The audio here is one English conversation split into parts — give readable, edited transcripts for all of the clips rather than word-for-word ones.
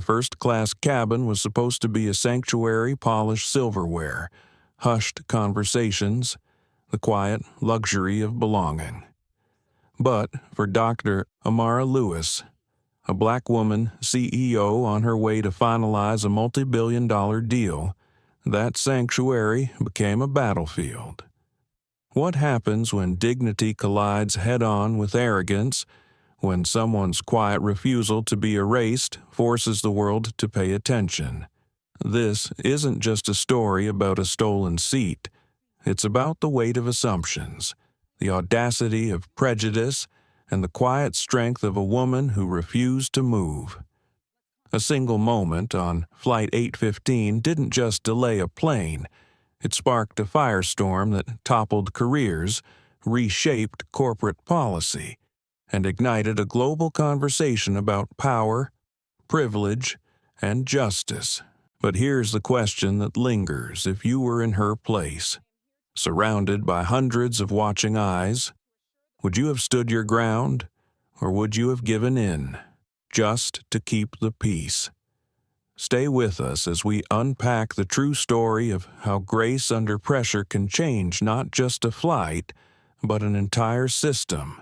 first-class cabin was supposed to be a sanctuary, polished silverware, hushed conversations, the quiet luxury of belonging. But for Dr. Amara Lewis, a black woman CEO on her way to finalize a multibillion-dollar deal, that sanctuary became a battlefield. What happens when dignity collides head-on with arrogance, when someone's quiet refusal to be erased forces the world to pay attention? This isn't just a story about a stolen seat. It's about the weight of assumptions, the audacity of prejudice, and the quiet strength of a woman who refused to move. A single moment on Flight 815 didn't just delay a plane. It sparked a firestorm that toppled careers, reshaped corporate policy, and ignited a global conversation about power, privilege, and justice. But here's the question that lingers if you were in her place. Surrounded by hundreds of watching eyes, would you have stood your ground, or would you have given in, just to keep the peace? Stay with us as we unpack the true story of how grace under pressure can change not just a flight, but an entire system.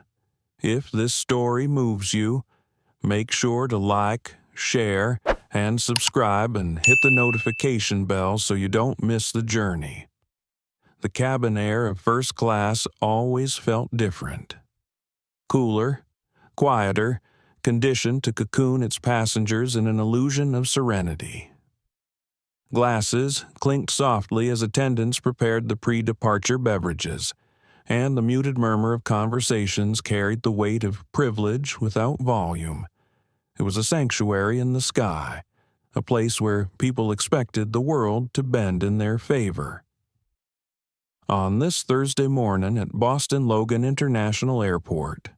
If this story moves you, make sure to like, share, and subscribe and hit the notification bell so you don't miss the journey. The cabin air of first class always felt different. Cooler, quieter, conditioned to cocoon its passengers in an illusion of serenity. Glasses clinked softly as attendants prepared the pre-departure beverages, and the muted murmur of conversations carried the weight of privilege without volume. It was a sanctuary in the sky, a place where people expected the world to bend in their favor. On this Thursday morning at Boston Logan International Airport,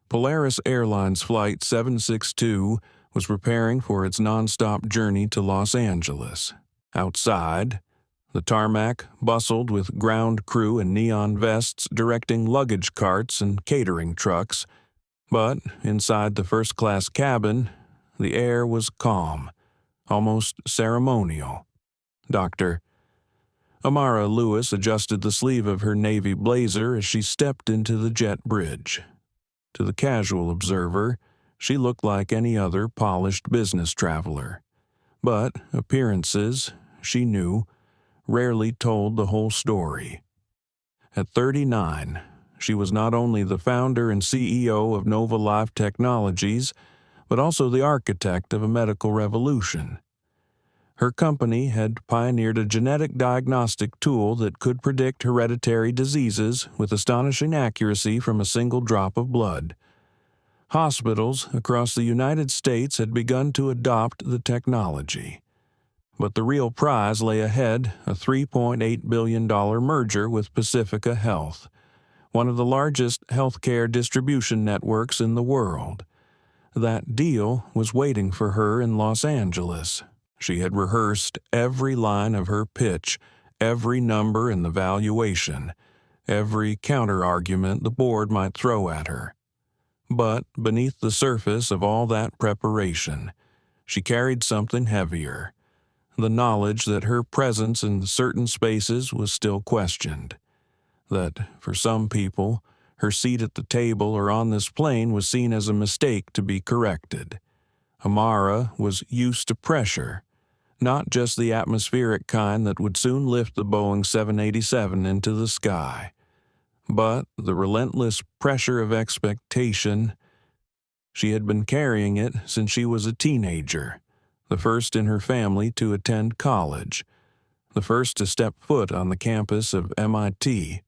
Polaris Airlines Flight 762 was preparing for its nonstop journey to Los Angeles. Outside, the tarmac bustled with ground crew in neon vests directing luggage carts and catering trucks, but inside the first-class cabin, the air was calm, almost ceremonial. Dr. Amara Lewis adjusted the sleeve of her navy blazer as she stepped into the jet bridge. To the casual observer, she looked like any other polished business traveler. But appearances, she knew, rarely told the whole story. At 39, she was not only the founder and CEO of NovaLife Technologies, but also the architect of a medical revolution. Her company had pioneered a genetic diagnostic tool that could predict hereditary diseases with astonishing accuracy from a single drop of blood. Hospitals across the United States had begun to adopt the technology. But the real prize lay ahead, a $3.8 billion merger with Pacifica Health, one of the largest healthcare distribution networks in the world. That deal was waiting for her in Los Angeles. She had rehearsed every line of her pitch, every number in the valuation, every counter-argument the board might throw at her. But beneath the surface of all that preparation, she carried something heavier, the knowledge that her presence in certain spaces was still questioned, that for some people, her seat at the table or on this plane was seen as a mistake to be corrected. Amara was used to pressure, not just the atmospheric kind that would soon lift the Boeing 787 into the sky, but the relentless pressure of expectation. She had been carrying it since she was a teenager, the first in her family to attend college, the first to step foot on the campus of MIT,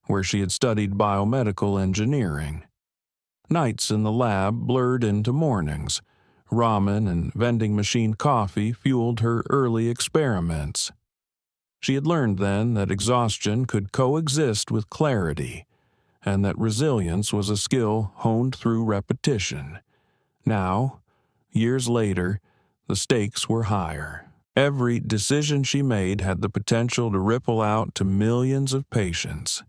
where she had studied biomedical engineering. Nights in the lab blurred into mornings. Ramen and vending machine coffee fueled her early experiments. She had learned then that exhaustion could coexist with clarity, and that resilience was a skill honed through repetition. Now, years later, the stakes were higher. Every decision she made had the potential to ripple out to millions of patients.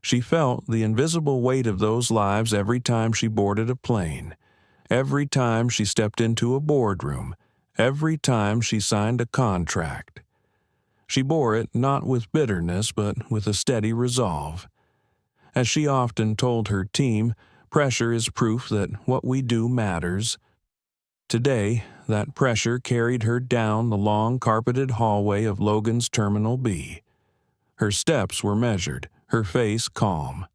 She felt the invisible weight of those lives every time she boarded a plane, every time she stepped into a boardroom, every time she signed a contract. She bore it not with bitterness but with a steady resolve. As she often told her team, pressure is proof that what we do matters. Today, that pressure carried her down the long carpeted hallway of Logan's Terminal B. Her steps were measured, her face calm.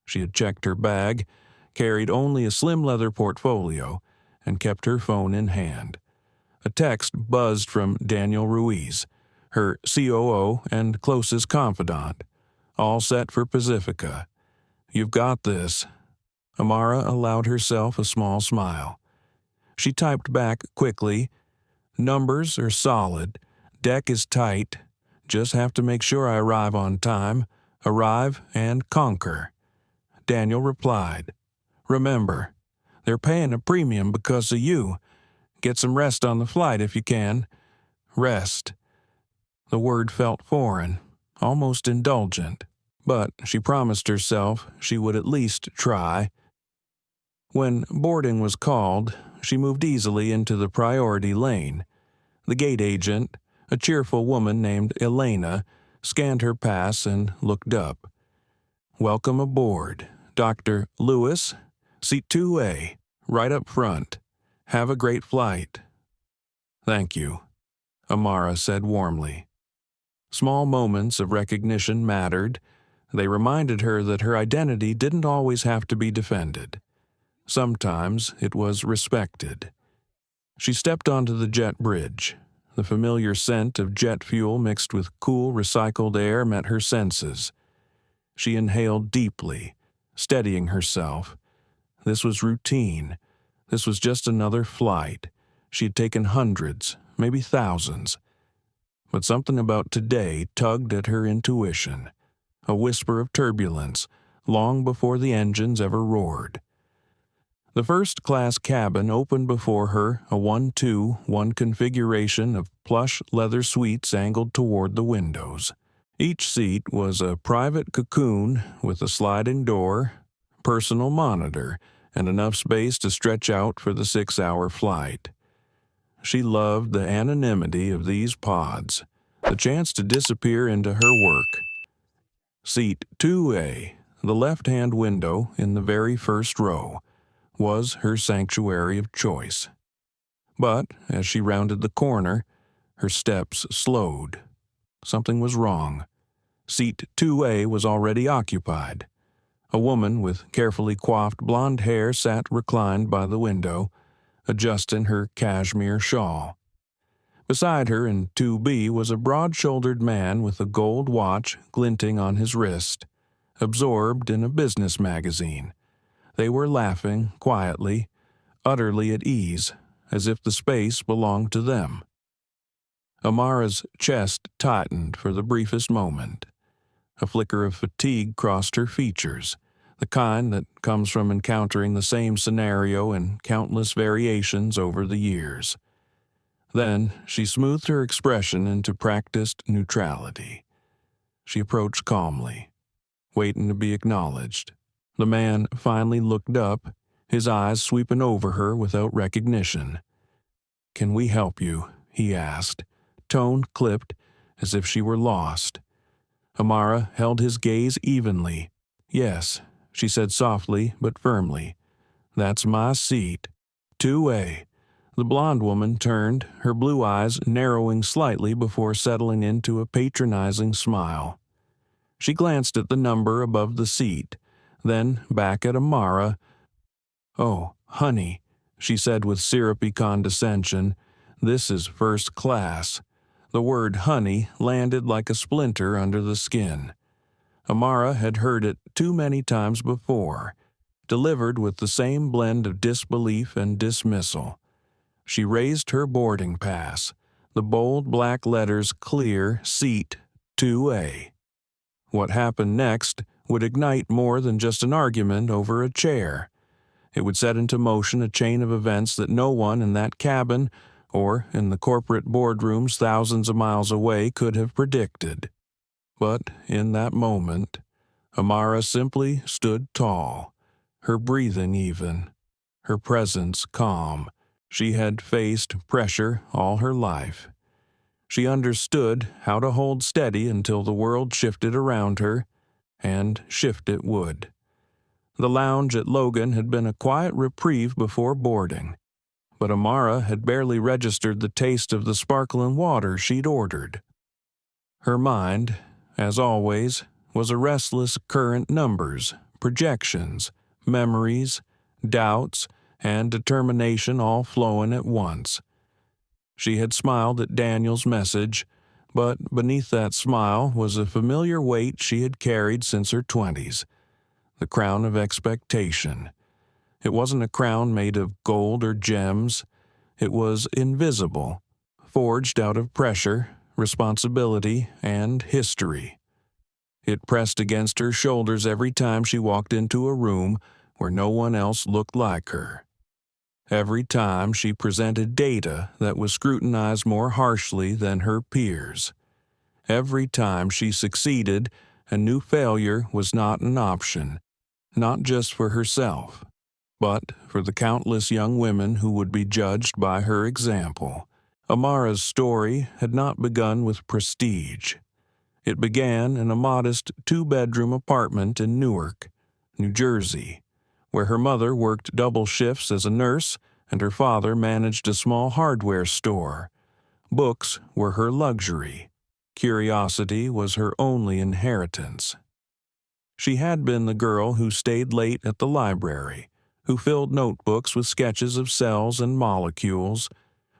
She had checked her bag, carried only a slim leather portfolio, and kept her phone in hand. A text buzzed from Daniel Ruiz, her COO and closest confidant. All set for Pacifica. You've got this. Amara allowed herself a small smile. She typed back quickly, numbers are solid, deck is tight, just have to make sure I arrive on time, arrive and conquer. Daniel replied, remember, they're paying a premium because of you. Get some rest on the flight if you can. Rest. The word felt foreign, almost indulgent, but she promised herself she would at least try. When boarding was called, she moved easily into the priority lane. The gate agent, a cheerful woman named Elena, scanned her pass and looked up. Welcome aboard, Dr. Lewis, seat 2A, right up front. Have a great flight. Thank you, Amara said warmly. Small moments of recognition mattered. They reminded her that her identity didn't always have to be defended. Sometimes it was respected. She stepped onto the jet bridge. The familiar scent of jet fuel mixed with cool, recycled air met her senses. She inhaled deeply, steadying herself. This was routine. This was just another flight. She had taken hundreds, maybe thousands. But something about today tugged at her intuition. A whisper of turbulence, long before the engines ever roared. The first-class cabin opened before her, a 1-2-1 configuration of plush leather suites angled toward the windows. Each seat was a private cocoon with a sliding door, personal monitor, and enough space to stretch out for the 6-hour flight. She loved the anonymity of these pods, the chance to disappear into her work. Seat 2A, the left-hand window in the very first row, was her sanctuary of choice. But as she rounded the corner, her steps slowed. Something was wrong. Seat 2A was already occupied. A woman with carefully coiffed blonde hair sat reclined by the window, adjusting her cashmere shawl. Beside her in 2B was a broad-shouldered man with a gold watch glinting on his wrist, absorbed in a business magazine. They were laughing quietly, utterly at ease, as if the space belonged to them. Amara's chest tightened for the briefest moment. A flicker of fatigue crossed her features, the kind that comes from encountering the same scenario in countless variations over the years. Then she smoothed her expression into practiced neutrality. She approached calmly, waiting to be acknowledged. The man finally looked up, his eyes sweeping over her without recognition. "Can we help you?" he asked, tone clipped as if she were lost. Amara held his gaze evenly. "Yes," she said softly but firmly. "That's my seat. 2A." The blonde woman turned, her blue eyes narrowing slightly before settling into a patronizing smile. She glanced at the number above the seat, then back at Amara. "Oh, honey," she said with syrupy condescension, "this is first class." The word honey landed like a splinter under the skin. Amara had heard it too many times before, delivered with the same blend of disbelief and dismissal. She raised her boarding pass, the bold black letters clear, seat 2A. What happened next would ignite more than just an argument over a chair. It would set into motion a chain of events that no one in that cabin or in the corporate boardrooms thousands of miles away could have predicted. But in that moment, Amara simply stood tall, her breathing even, her presence calm. She had faced pressure all her life. She understood how to hold steady until the world shifted around her, and shift it would. The lounge at Logan had been a quiet reprieve before boarding, but Amara had barely registered the taste of the sparkling water she'd ordered. Her mind, as always, was a restless current of numbers, projections, memories, doubts, and determination all flowing at once. She had smiled at Daniel's message, but beneath that smile was a familiar weight she had carried since her 20s, the crown of expectation. It wasn't a crown made of gold or gems. It was invisible, forged out of pressure, responsibility, and history. It pressed against her shoulders every time she walked into a room where no one else looked like her. Every time she presented data that was scrutinized more harshly than her peers. Every time she succeeded, a new failure was not an option, not just for herself, but for the countless young women who would be judged by her example. Amara's story had not begun with prestige. It began in a modest two-bedroom apartment in Newark, New Jersey, where her mother worked double shifts as a nurse and her father managed a small hardware store. Books were her luxury. Curiosity was her only inheritance. She had been the girl who stayed late at the library, who filled notebooks with sketches of cells and molecules,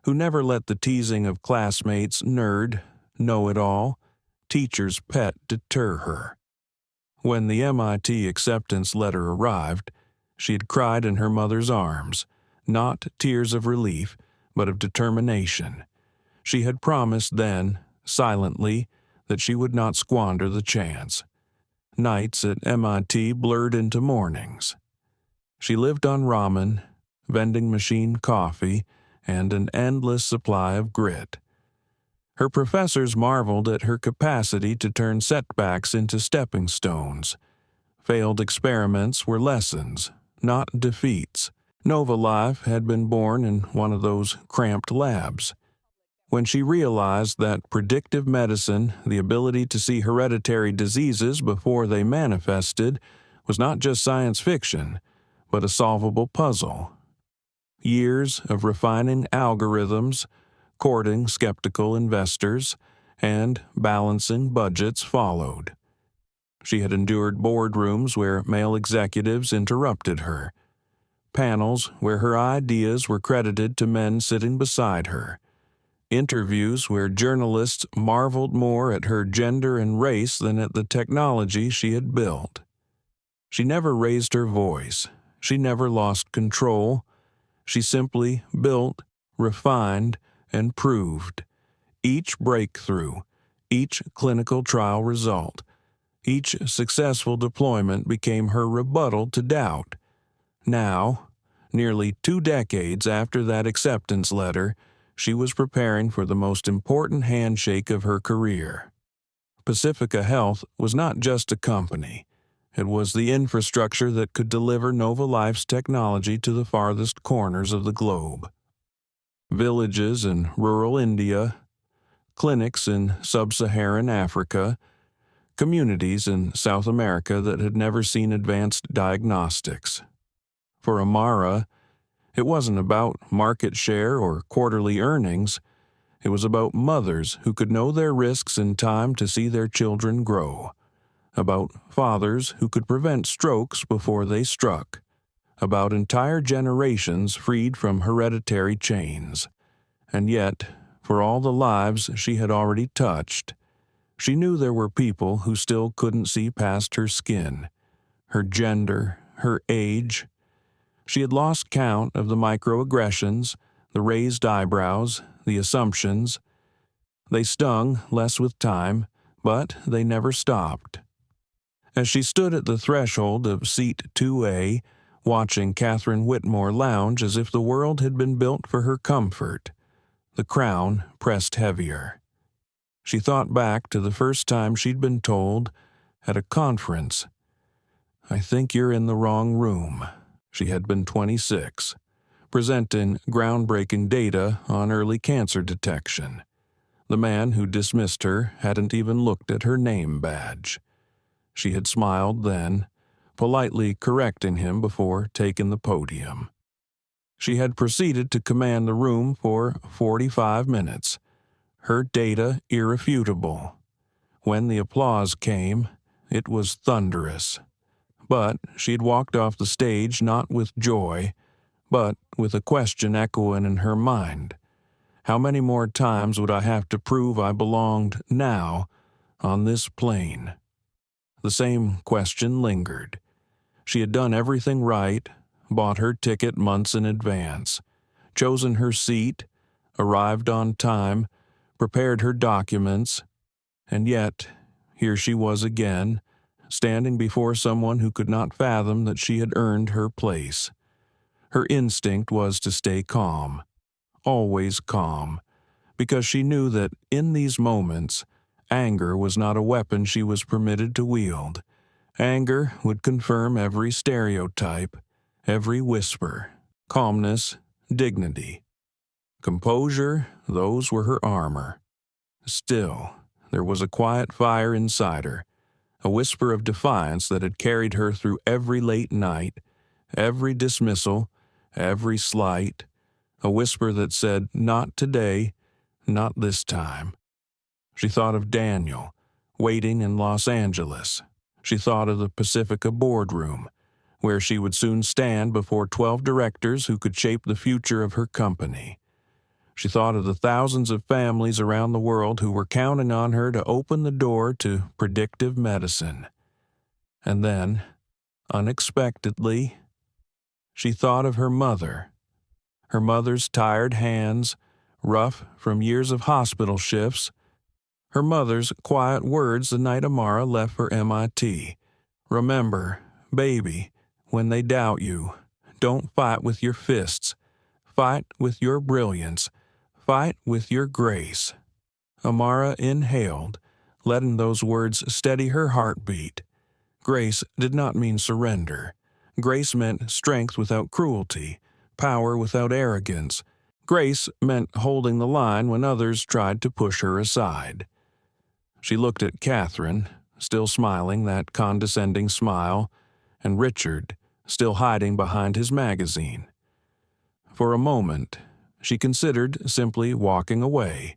who never let the teasing of classmates' nerd, know-it-all, teacher's pet deter her. When the MIT acceptance letter arrived, she had cried in her mother's arms, not tears of relief, but of determination. She had promised then, silently, that she would not squander the chance. Nights at MIT blurred into mornings. She lived on ramen, vending machine coffee, and an endless supply of grit. Her professors marveled at her capacity to turn setbacks into stepping stones. Failed experiments were lessons, not defeats. NovaLife had been born in one of those cramped labs. When she realized that predictive medicine, the ability to see hereditary diseases before they manifested, was not just science fiction, but a solvable puzzle. Years of refining algorithms, courting skeptical investors, and balancing budgets followed. She had endured boardrooms where male executives interrupted her, panels where her ideas were credited to men sitting beside her, interviews where journalists marveled more at her gender and race than at the technology she had built. She never raised her voice. She never lost control. She simply built, refined, and proved. Each breakthrough, each clinical trial result, each successful deployment became her rebuttal to doubt. Now, nearly 2 decades after that acceptance letter, she was preparing for the most important handshake of her career. Pacifica Health was not just a company. It was the infrastructure that could deliver NovaLife's technology to the farthest corners of the globe. Villages in rural India, clinics in sub-Saharan Africa, communities in South America that had never seen advanced diagnostics. For Amara, it wasn't about market share or quarterly earnings. It was about mothers who could know their risks in time to see their children grow. About fathers who could prevent strokes before they struck. About entire generations freed from hereditary chains. And yet, for all the lives she had already touched, she knew there were people who still couldn't see past her skin, her gender, her age. She had lost count of the microaggressions, the raised eyebrows, the assumptions. They stung less with time, but they never stopped. As she stood at the threshold of seat 2A, watching Catherine Whitmore lounge as if the world had been built for her comfort, the crown pressed heavier. She thought back to the first time she'd been told, at a conference, "I think you're in the wrong room." She had been 26. presenting groundbreaking data on early cancer detection. The man who dismissed her hadn't even looked at her name badge. She had smiled then, politely correcting him before taking the podium. She had proceeded to command the room for 45 minutes, her data irrefutable. When the applause came, it was thunderous. But she had walked off the stage not with joy, but with a question echoing in her mind. How many more times would I have to prove I belonged now on this plane? The same question lingered. She had done everything right, bought her ticket months in advance, chosen her seat, arrived on time, prepared her documents, and yet here she was again, standing before someone who could not fathom that she had earned her place. Her instinct was to stay calm, always calm, because she knew that in these moments, anger was not a weapon she was permitted to wield. Anger would confirm every stereotype, every whisper. Calmness, dignity. Composure, those were her armor. Still, there was a quiet fire inside her, a whisper of defiance that had carried her through every late night, every dismissal, every slight, a whisper that said, "Not today, not this time." She thought of Daniel, waiting in Los Angeles. She thought of the Pacifica boardroom, where she would soon stand before 12 directors who could shape the future of her company. She thought of the thousands of families around the world who were counting on her to open the door to predictive medicine. And then, unexpectedly, she thought of her mother's tired hands, rough from years of hospital shifts, her mother's quiet words the night Amara left for MIT. "Remember, baby, when they doubt you, don't fight with your fists. Fight with your brilliance. Fight with your grace." Amara inhaled, letting those words steady her heartbeat. Grace did not mean surrender. Grace meant strength without cruelty, power without arrogance. Grace meant holding the line when others tried to push her aside. She looked at Catherine, still smiling that condescending smile, and Richard, still hiding behind his magazine. For a moment, she considered simply walking away,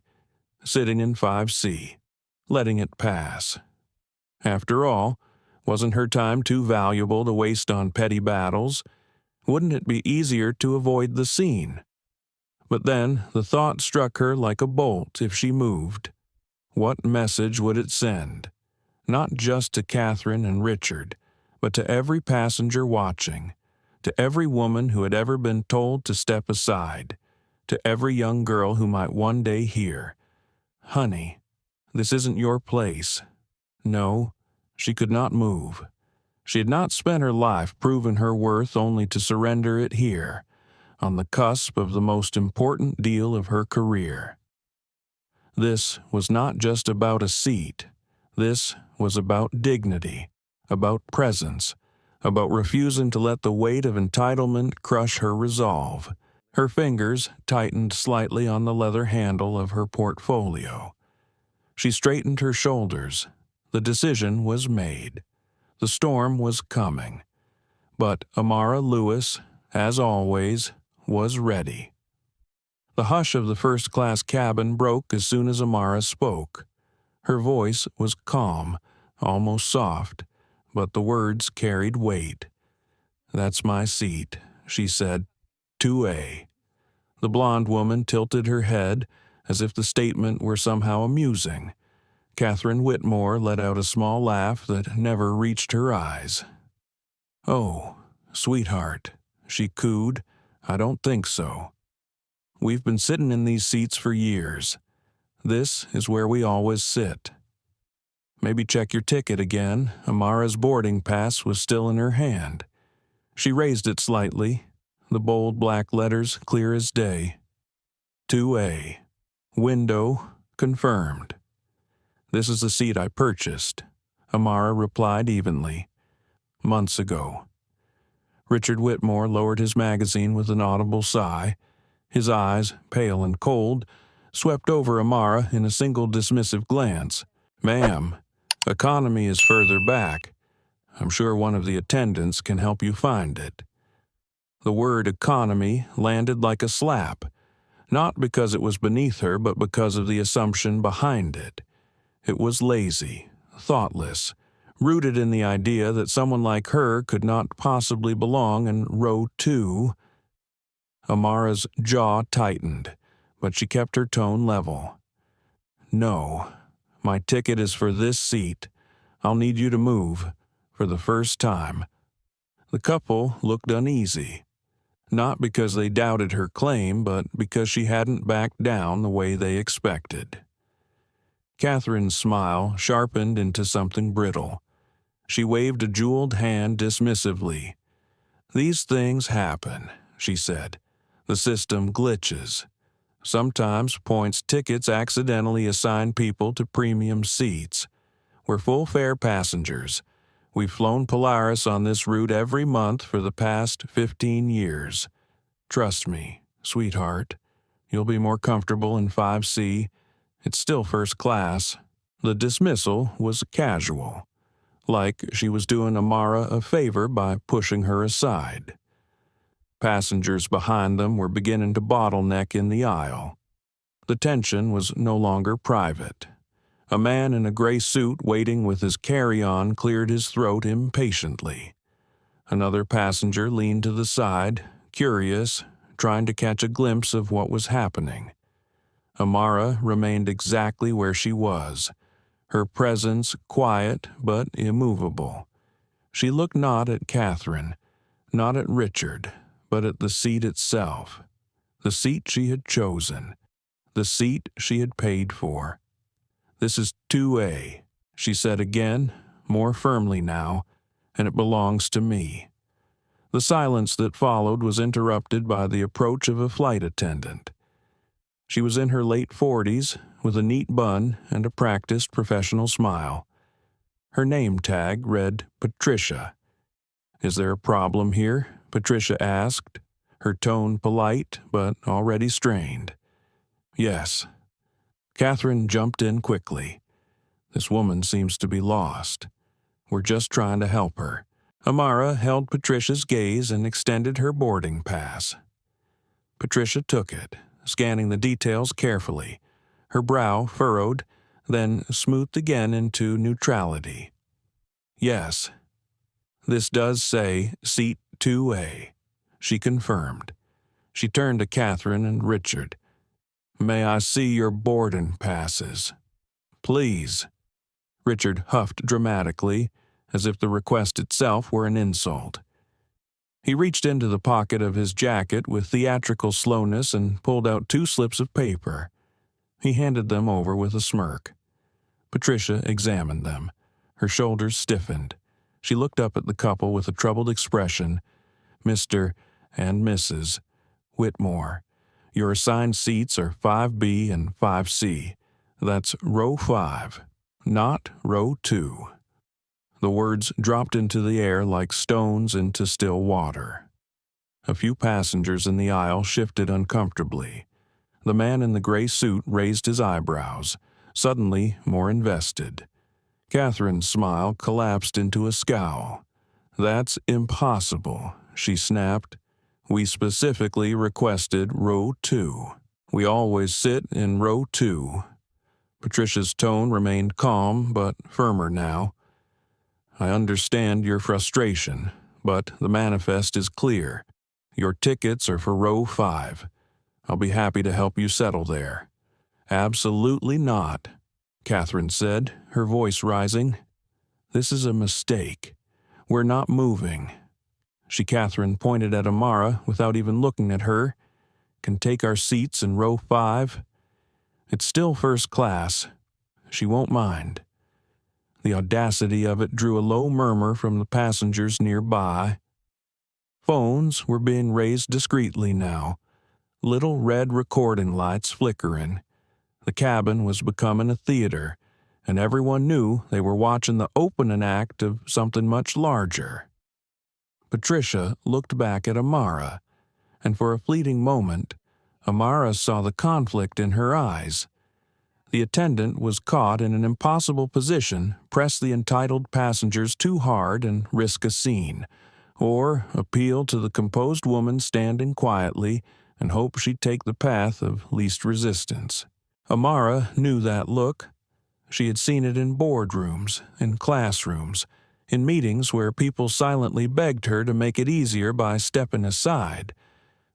sitting in 5C, letting it pass. After all, wasn't her time too valuable to waste on petty battles? Wouldn't it be easier to avoid the scene? But then the thought struck her like a bolt if she moved. What message would it send? Not just to Catherine and Richard, but to every passenger watching, to every woman who had ever been told to step aside, to every young girl who might one day hear, "Honey, this isn't your place." No, she could not move. She had not spent her life proving her worth only to surrender it here, on the cusp of the most important deal of her career. This was not just about a seat. This was about dignity, about presence, about refusing to let the weight of entitlement crush her resolve. Her fingers tightened slightly on the leather handle of her portfolio. She straightened her shoulders. The decision was made. The storm was coming. But Amara Lewis, as always, was ready. The hush of the first-class cabin broke as soon as Amara spoke. Her voice was calm, almost soft, but the words carried weight. "That's my seat," she said. 2A. The blonde woman tilted her head, as if the statement were somehow amusing. Catherine Whitmore let out a small laugh that never reached her eyes. "Oh, sweetheart," she cooed, "I don't think so. We've been sitting in these seats for years. This is where we always sit." "Maybe check your ticket again." Amara's boarding pass was still in her hand. She raised it slightly, the bold black letters clear as day. 2A. Window confirmed. "This is the seat I purchased," Amara replied evenly. "Months ago." Richard Whitmore lowered his magazine with an audible sigh. His eyes, pale and cold, swept over Amara in a single dismissive glance. "Ma'am, economy is further back. I'm sure one of the attendants can help you find it." The word economy landed like a slap, not because it was beneath her, but because of the assumption behind it. It was lazy, thoughtless, rooted in the idea that someone like her could not possibly belong in row 2. Amara's jaw tightened, but she kept her tone level. "No, my ticket is for this seat. I'll need you to move, for the first time." The couple looked uneasy, not because they doubted her claim, but because she hadn't backed down the way they expected. Catherine's smile sharpened into something brittle. She waved a jeweled hand dismissively. "These things happen," she said. "The system glitches. Sometimes points tickets accidentally assign people to premium seats. We're full-fare passengers. We've flown Polaris on this route every month for the past 15 years. Trust me, sweetheart. You'll be more comfortable in 5C. It's still first class." The dismissal was casual, like she was doing Amara a favor by pushing her aside. Passengers behind them were beginning to bottleneck in the aisle. The tension was no longer private. A man in a gray suit waiting with his carry-on cleared his throat impatiently. Another passenger leaned to the side, curious, trying to catch a glimpse of what was happening. Amara remained exactly where she was, her presence quiet but immovable. She looked not at Catherine, not at Richard, but at the seat itself, the seat she had chosen, the seat she had paid for. "This is 2A, she said again, more firmly now, "and it belongs to me." The silence that followed was interrupted by the approach of a flight attendant. She was in her late 40s, with a neat bun and a practiced professional smile. Her name tag read Patricia. "Is there a problem here?" Patricia asked, her tone polite but already strained. "Yes." Catherine jumped in quickly. "This woman seems to be lost. We're just trying to help her." Amara held Patricia's gaze and extended her boarding pass. Patricia took it, scanning the details carefully, her brow furrowed, then smoothed again into neutrality. "Yes, this does say seat 2A, she confirmed. She turned to Catherine and Richard. "May I see your boarding passes?" "Please." Richard huffed dramatically, as if the request itself were an insult. He reached into the pocket of his jacket with theatrical slowness and pulled out 2 slips of paper. He handed them over with a smirk. Patricia examined them. Her shoulders stiffened. She looked up at the couple with a troubled expression. "Mr. and Mrs. Whitmore, your assigned seats are 5B and 5C. That's row 5, not row 2. The words dropped into the air like stones into still water. A few passengers in the aisle shifted uncomfortably. The man in the gray suit raised his eyebrows, suddenly more invested. Catherine's smile collapsed into a scowl. "That's impossible," she snapped. "We specifically requested row 2. We always sit in row 2. Patricia's tone remained calm but firmer now. "I understand your frustration, but the manifest is clear. Your tickets are for row 5. I'll be happy to help you settle there." "Absolutely not," Catherine said, her voice rising. "This is a mistake. We're not moving." Catherine pointed at Amara without even looking at her. "Can take our seats in row 5. It's still first class. She won't mind." The audacity of it drew a low murmur from the passengers nearby. Phones were being raised discreetly now, little red recording lights flickering. The cabin was becoming a theater, and everyone knew they were watching the opening act of something much larger. Patricia looked back at Amara, and for a fleeting moment, Amara saw the conflict in her eyes. The attendant was caught in an impossible position: press the entitled passengers too hard and risk a scene, or appeal to the composed woman standing quietly and hope she'd take the path of least resistance. Amara knew that look. She had seen it in boardrooms, in classrooms, in meetings where people silently begged her to make it easier by stepping aside.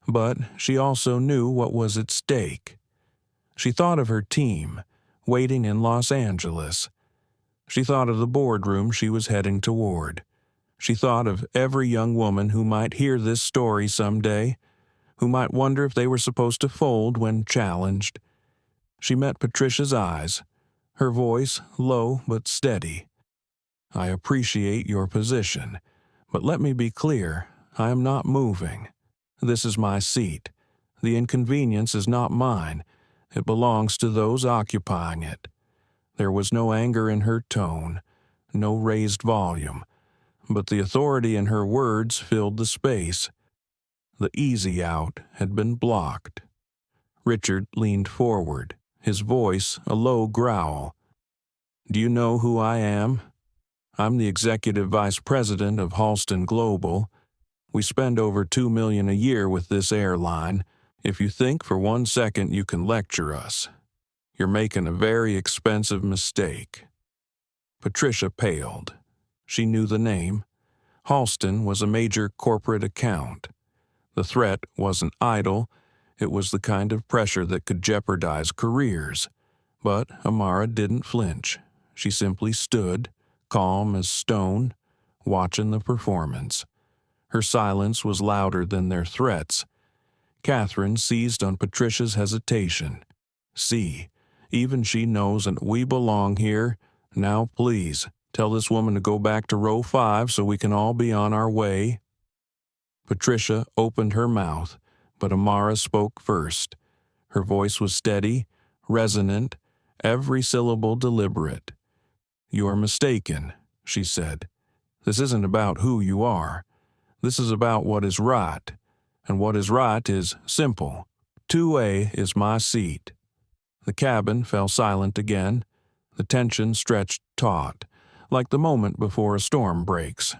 But she also knew what was at stake. She thought of her team, waiting in Los Angeles. She thought of the boardroom she was heading toward. She thought of every young woman who might hear this story someday, who might wonder if they were supposed to fold when challenged. She met Patricia's eyes, her voice low but steady. "I appreciate your position, but let me be clear, I am not moving. This is my seat. The inconvenience is not mine. It belongs to those occupying it." There was no anger in her tone, no raised volume, but the authority in her words filled the space. The easy out had been blocked. Richard leaned forward, his voice a low growl. "Do you know who I am? I'm the executive vice president of Halston Global. We spend over $2 million a year with this airline. If you think for 1 second you can lecture us, you're making a very expensive mistake." Patricia paled. She knew the name. Halston was a major corporate account. The threat wasn't idle. It was the kind of pressure that could jeopardize careers. But Amara didn't flinch. She simply stood, calm as stone, watching the performance. Her silence was louder than their threats. Catherine seized on Patricia's hesitation. "See, even she knows that we belong here. Now please, tell this woman to go back to row 5 so we can all be on our way." Patricia opened her mouth, but Amara spoke first. Her voice was steady, resonant, every syllable deliberate. "You are mistaken," she said. "This isn't about who you are. This is about what is right. And what is right is simple. 2A is my seat." The cabin fell silent again. The tension stretched taut, like the moment before a storm breaks.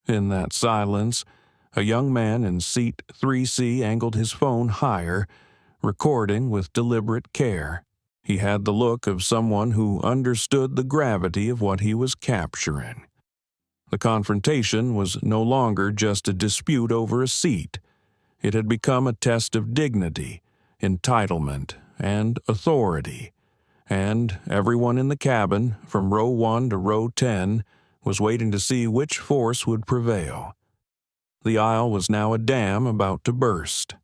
In that silence, a young man in seat 3C angled his phone higher, recording with deliberate care. He had the look of someone who understood the gravity of what he was capturing. The confrontation was no longer just a dispute over a seat. It had become a test of dignity, entitlement, and authority, and everyone in the cabin, from row 1 to row 10, was waiting to see which force would prevail. The aisle was now a dam about to burst.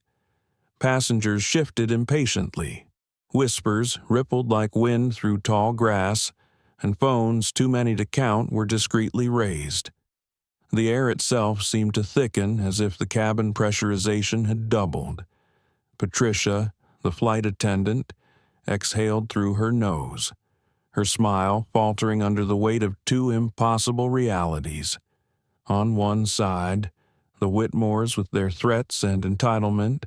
Passengers shifted impatiently. Whispers rippled like wind through tall grass, and phones, too many to count, were discreetly raised. The air itself seemed to thicken as if the cabin pressurization had doubled. Patricia, the flight attendant, exhaled through her nose, her smile faltering under the weight of 2 impossible realities. On one side, the Whitmores with their threats and entitlement.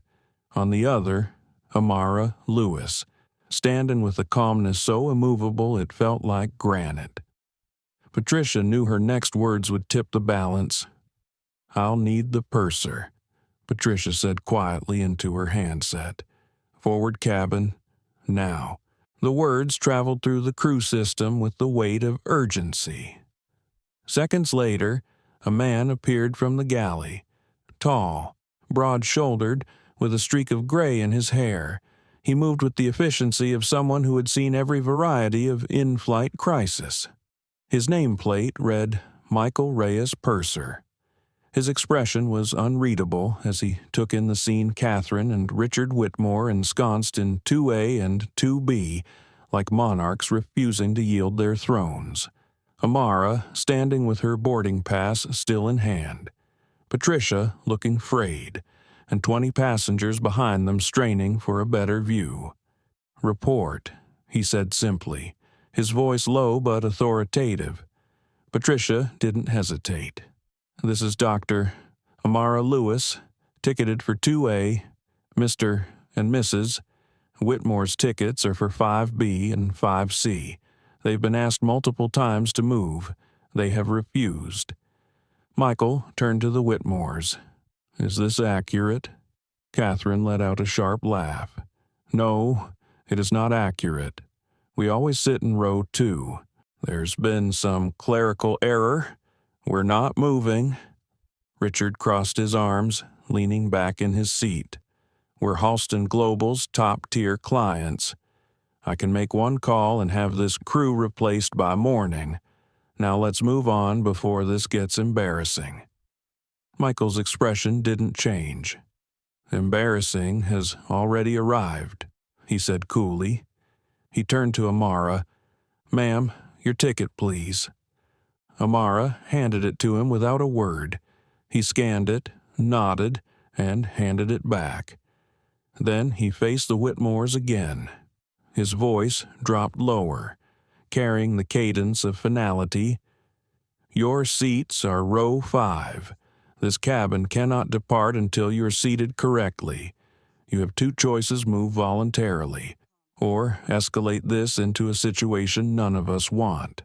On the other, Amara Lewis, standing with a calmness so immovable it felt like granite. Patricia knew her next words would tip the balance. "I'll need the purser," Patricia said quietly into her handset. "Forward cabin, now." The words traveled through the crew system with the weight of urgency. Seconds later, a man appeared from the galley, tall, broad-shouldered, with a streak of gray in his hair. He moved with the efficiency of someone who had seen every variety of in-flight crisis. His nameplate read Michael Reyes Purser. His expression was unreadable as he took in the scene. Catherine and Richard Whitmore ensconced in 2A and 2B, like monarchs refusing to yield their thrones. Amara standing with her boarding pass still in hand. Patricia looking frayed, and 20 passengers behind them straining for a better view. "Report," he said simply, his voice low but authoritative. Patricia didn't hesitate. "This is Dr. Amara Lewis, ticketed for 2A, Mr. and Mrs. Whitmore's tickets are for 5B and 5C. They've been asked multiple times to move. They have refused. Michael turned to the Whitmores. Is this accurate? Catherine let out a sharp laugh. No, it is not accurate. We always sit in row 2. There's been some clerical error. We're not moving. Richard crossed his arms, leaning back in his seat. We're Halston Global's top-tier clients. I can make one call and have this crew replaced by morning. Now let's move on before this gets embarrassing. Michael's expression didn't change. Embarrassing has already arrived, he said coolly. He turned to Amara. Ma'am, your ticket, please. Amara handed it to him without a word. He scanned it, nodded, and handed it back. Then he faced the Whitmores again. His voice dropped lower, carrying the cadence of finality. Your seats are row 5. This cabin cannot depart until you are seated correctly. You have 2 choices: move voluntarily, or escalate this into a situation none of us want.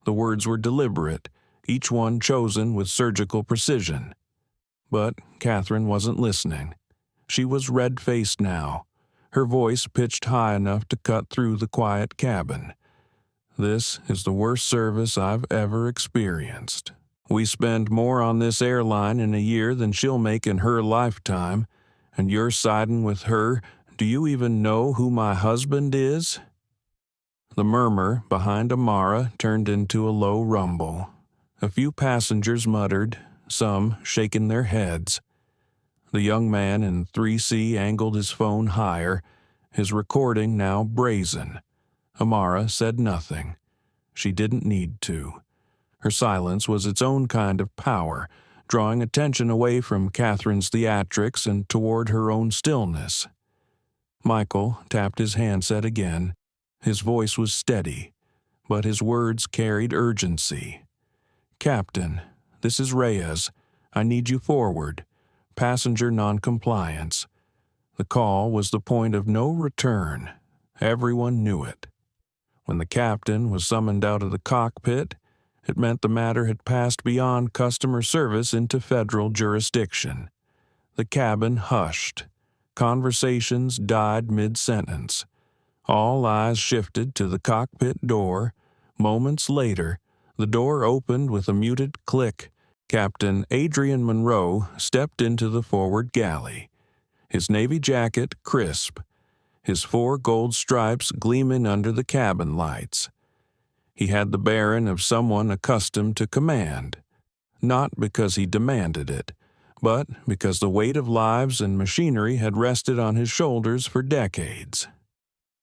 The words were deliberate, each one chosen with surgical precision. But Catherine wasn't listening. She was red-faced now, her voice pitched high enough to cut through the quiet cabin. This is the worst service I've ever experienced. We spend more on this airline in a year than she'll make in her lifetime, and you're siding with her. Do you even know who my husband is? The murmur behind Amara turned into a low rumble. A few passengers muttered, some shaking their heads. The young man in 3C angled his phone higher, his recording now brazen. Amara said nothing. She didn't need to. Her silence was its own kind of power, drawing attention away from Catherine's theatrics and toward her own stillness. Michael tapped his handset again. His voice was steady, but his words carried urgency. Captain, this is Reyes. I need you forward. Passenger noncompliance. The call was the point of no return. Everyone knew it. When the captain was summoned out of the cockpit, it meant the matter had passed beyond customer service into federal jurisdiction. The cabin hushed. Conversations died mid-sentence. All eyes shifted to the cockpit door. Moments later, the door opened with a muted click. Captain Adrian Monroe stepped into the forward galley. His navy jacket crisp, his 4 gold stripes gleaming under the cabin lights. He had the bearing of someone accustomed to command, not because he demanded it, but because the weight of lives and machinery had rested on his shoulders for decades.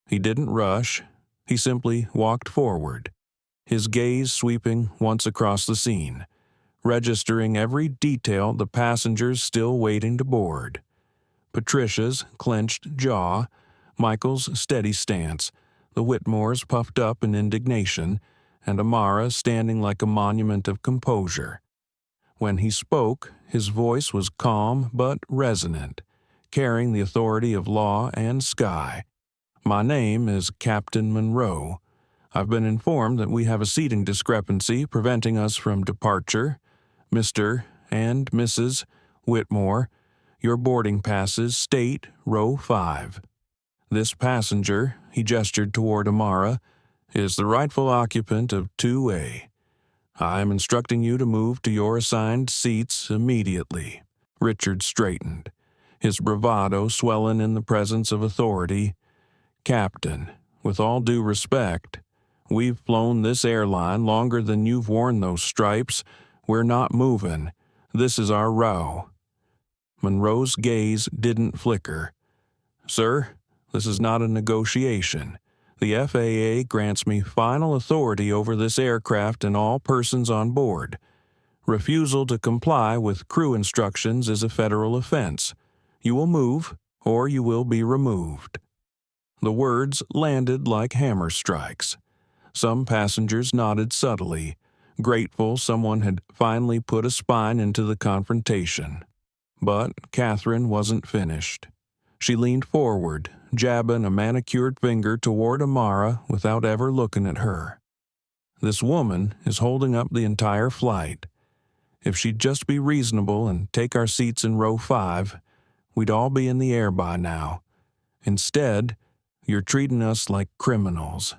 He didn't rush. He simply walked forward, his gaze sweeping once across the scene, registering every detail the passengers still waiting to board. Patricia's clenched jaw, Michael's steady stance, the Whitmores puffed up in indignation, and Amara standing like a monument of composure. When he spoke, his voice was calm but resonant, carrying the authority of law and sky. My name is Captain Monroe. I've been informed that we have a seating discrepancy preventing us from departure. Mr. and Mrs. Whitmore, your boarding passes state row 5. This passenger, he gestured toward Amara, is the rightful occupant of 2A. I am instructing you to move to your assigned seats immediately. Richard straightened, his bravado swelling in the presence of authority. Captain, with all due respect, we've flown this airline longer than you've worn those stripes. We're not moving. This is our row. Monroe's gaze didn't flicker. Sir, this is not a negotiation. The FAA grants me final authority over this aircraft and all persons on board. Refusal to comply with crew instructions is a federal offense. You will move, or you will be removed. The words landed like hammer strikes. Some passengers nodded subtly, grateful someone had finally put a spine into the confrontation. But Catherine wasn't finished. She leaned forward, jabbing a manicured finger toward Amara without ever looking at her. This woman is holding up the entire flight. If she'd just be reasonable and take our seats in row 5, we'd all be in the air by now. Instead, you're treating us like criminals.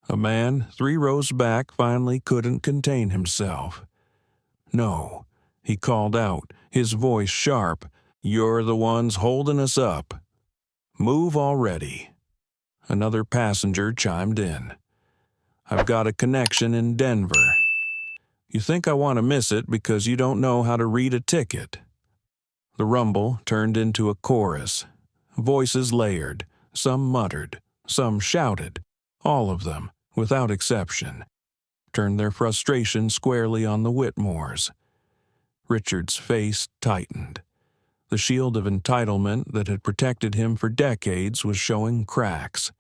A man 3 rows back finally couldn't contain himself. No, he called out, his voice sharp. You're the ones holding us up. Move already. Another passenger chimed in. I've got a connection in Denver. You think I want to miss it because you don't know how to read a ticket. The rumble turned into a chorus. Voices layered, some muttered, some shouted. All of them, without exception, turned their frustration squarely on the Whitmores. Richard's face tightened. The shield of entitlement that had protected him for decades was showing cracks.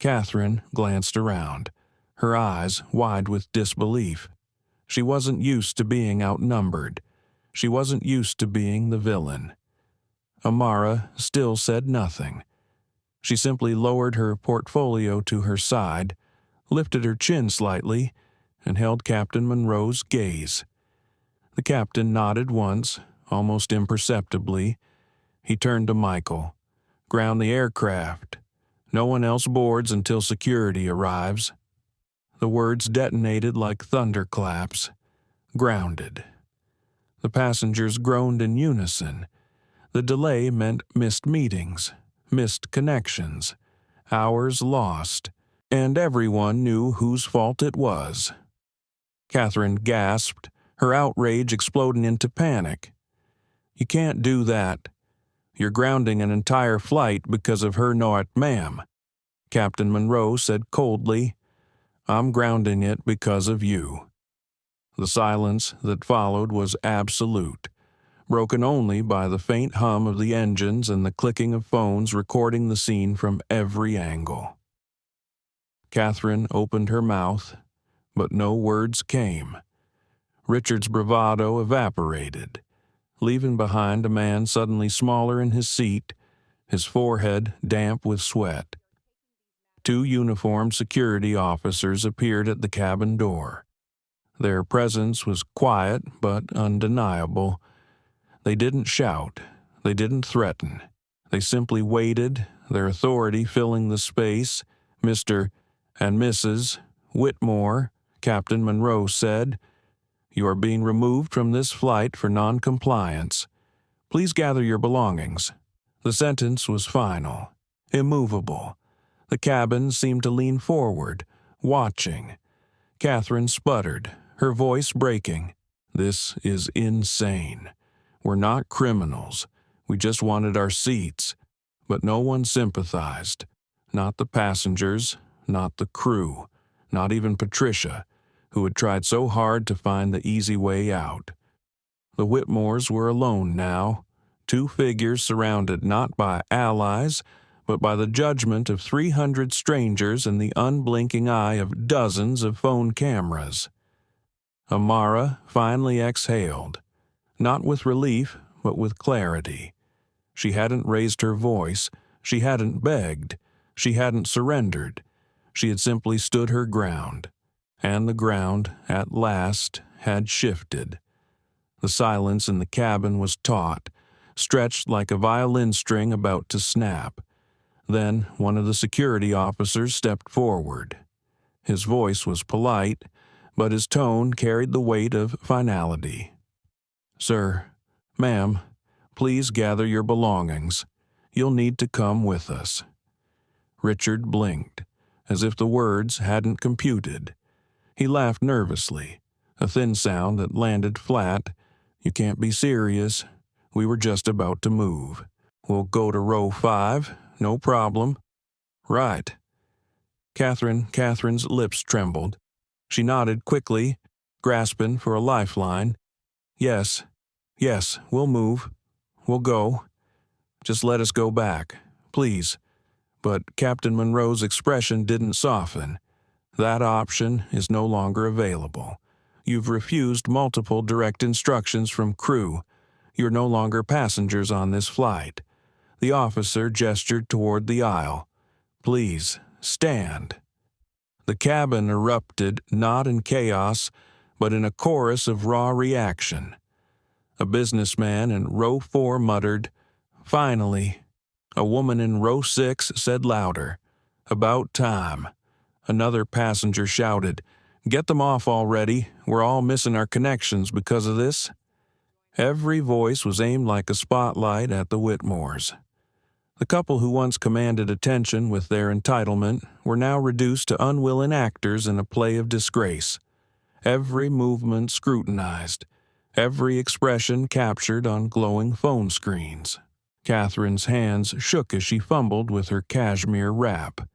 Catherine glanced around, her eyes wide with disbelief. She wasn't used to being outnumbered. She wasn't used to being the villain. Amara still said nothing. She simply lowered her portfolio to her side, lifted her chin slightly, and held Captain Monroe's gaze. The captain nodded once, almost imperceptibly. He turned to Michael. Ground the aircraft. No one else boards until security arrives. The words detonated like thunderclaps. Grounded. The passengers groaned in unison. The delay meant missed meetings, missed connections, hours lost, and everyone knew whose fault it was. Catherine gasped, her outrage exploding into panic. You can't do that. You're grounding an entire flight because of her not, ma'am. Captain Monroe said coldly, I'm grounding it because of you. The silence that followed was absolute, broken only by the faint hum of the engines and the clicking of phones recording the scene from every angle. Catherine opened her mouth, but no words came. Richard's bravado evaporated, leaving behind a man suddenly smaller in his seat, his forehead damp with sweat. 2 uniformed security officers appeared at the cabin door. Their presence was quiet but undeniable. They didn't shout. They didn't threaten. They simply waited, their authority filling the space. Mr. and Mrs. Whitmore, Captain Monroe said, you are being removed from this flight for non-compliance. Please gather your belongings. The sentence was final, immovable. The cabin seemed to lean forward, watching. Catherine sputtered, her voice breaking. This is insane. We're not criminals. We just wanted our seats. But no one sympathized. Not the passengers, not the crew, not even Patricia, who had tried so hard to find the easy way out. The Whitmores were alone now, 2 figures surrounded not by allies, but by the judgment of 300 strangers and the unblinking eye of dozens of phone cameras. Amara finally exhaled, not with relief, but with clarity. She hadn't raised her voice, she hadn't begged, she hadn't surrendered. She had simply stood her ground, and the ground, at last, had shifted. The silence in the cabin was taut, stretched like a violin string about to snap. Then one of the security officers stepped forward. His voice was polite, but his tone carried the weight of finality. Sir, ma'am, please gather your belongings. You'll need to come with us. Richard blinked, as if the words hadn't computed. He laughed nervously, a thin sound that landed flat. You can't be serious. We were just about to move. We'll go to row 5. No problem. Right. Catherine's lips trembled. She nodded quickly, grasping for a lifeline. Yes, we'll move. We'll go. Just let us go back, please. But Captain Monroe's expression didn't soften. That option is no longer available. You've refused multiple direct instructions from crew. You're no longer passengers on this flight." The officer gestured toward the aisle. "Please, stand." The cabin erupted not in chaos, but in a chorus of raw reaction. A businessman in row 4 muttered, "Finally." A woman in row 6 said louder, "About time." Another passenger shouted, "Get them off already. We're all missing our connections because of this." Every voice was aimed like a spotlight at the Whitmores. The couple who once commanded attention with their entitlement were now reduced to unwilling actors in a play of disgrace. Every movement scrutinized, every expression captured on glowing phone screens. Catherine's hands shook as she fumbled with her cashmere wrap.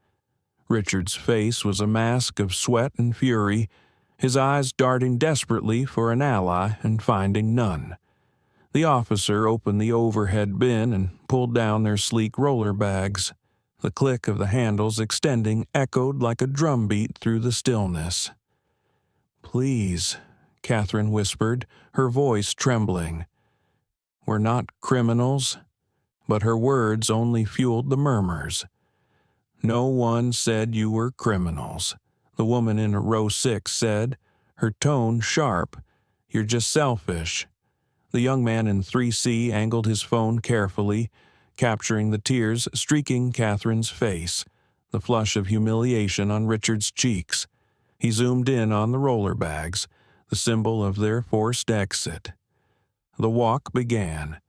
Richard's face was a mask of sweat and fury, his eyes darting desperately for an ally and finding none. The officer opened the overhead bin and pulled down their sleek roller bags. The click of the handles extending echoed like a drumbeat through the stillness. "Please," Catherine whispered, her voice trembling. "We're not criminals." But her words only fueled the murmurs. "No one said you were criminals," the woman in row 6 said, her tone sharp. "You're just selfish." The young man in 3C angled his phone carefully, capturing the tears streaking Catherine's face, the flush of humiliation on Richard's cheeks. He zoomed in on the roller bags, the symbol of their forced exit. The walk began.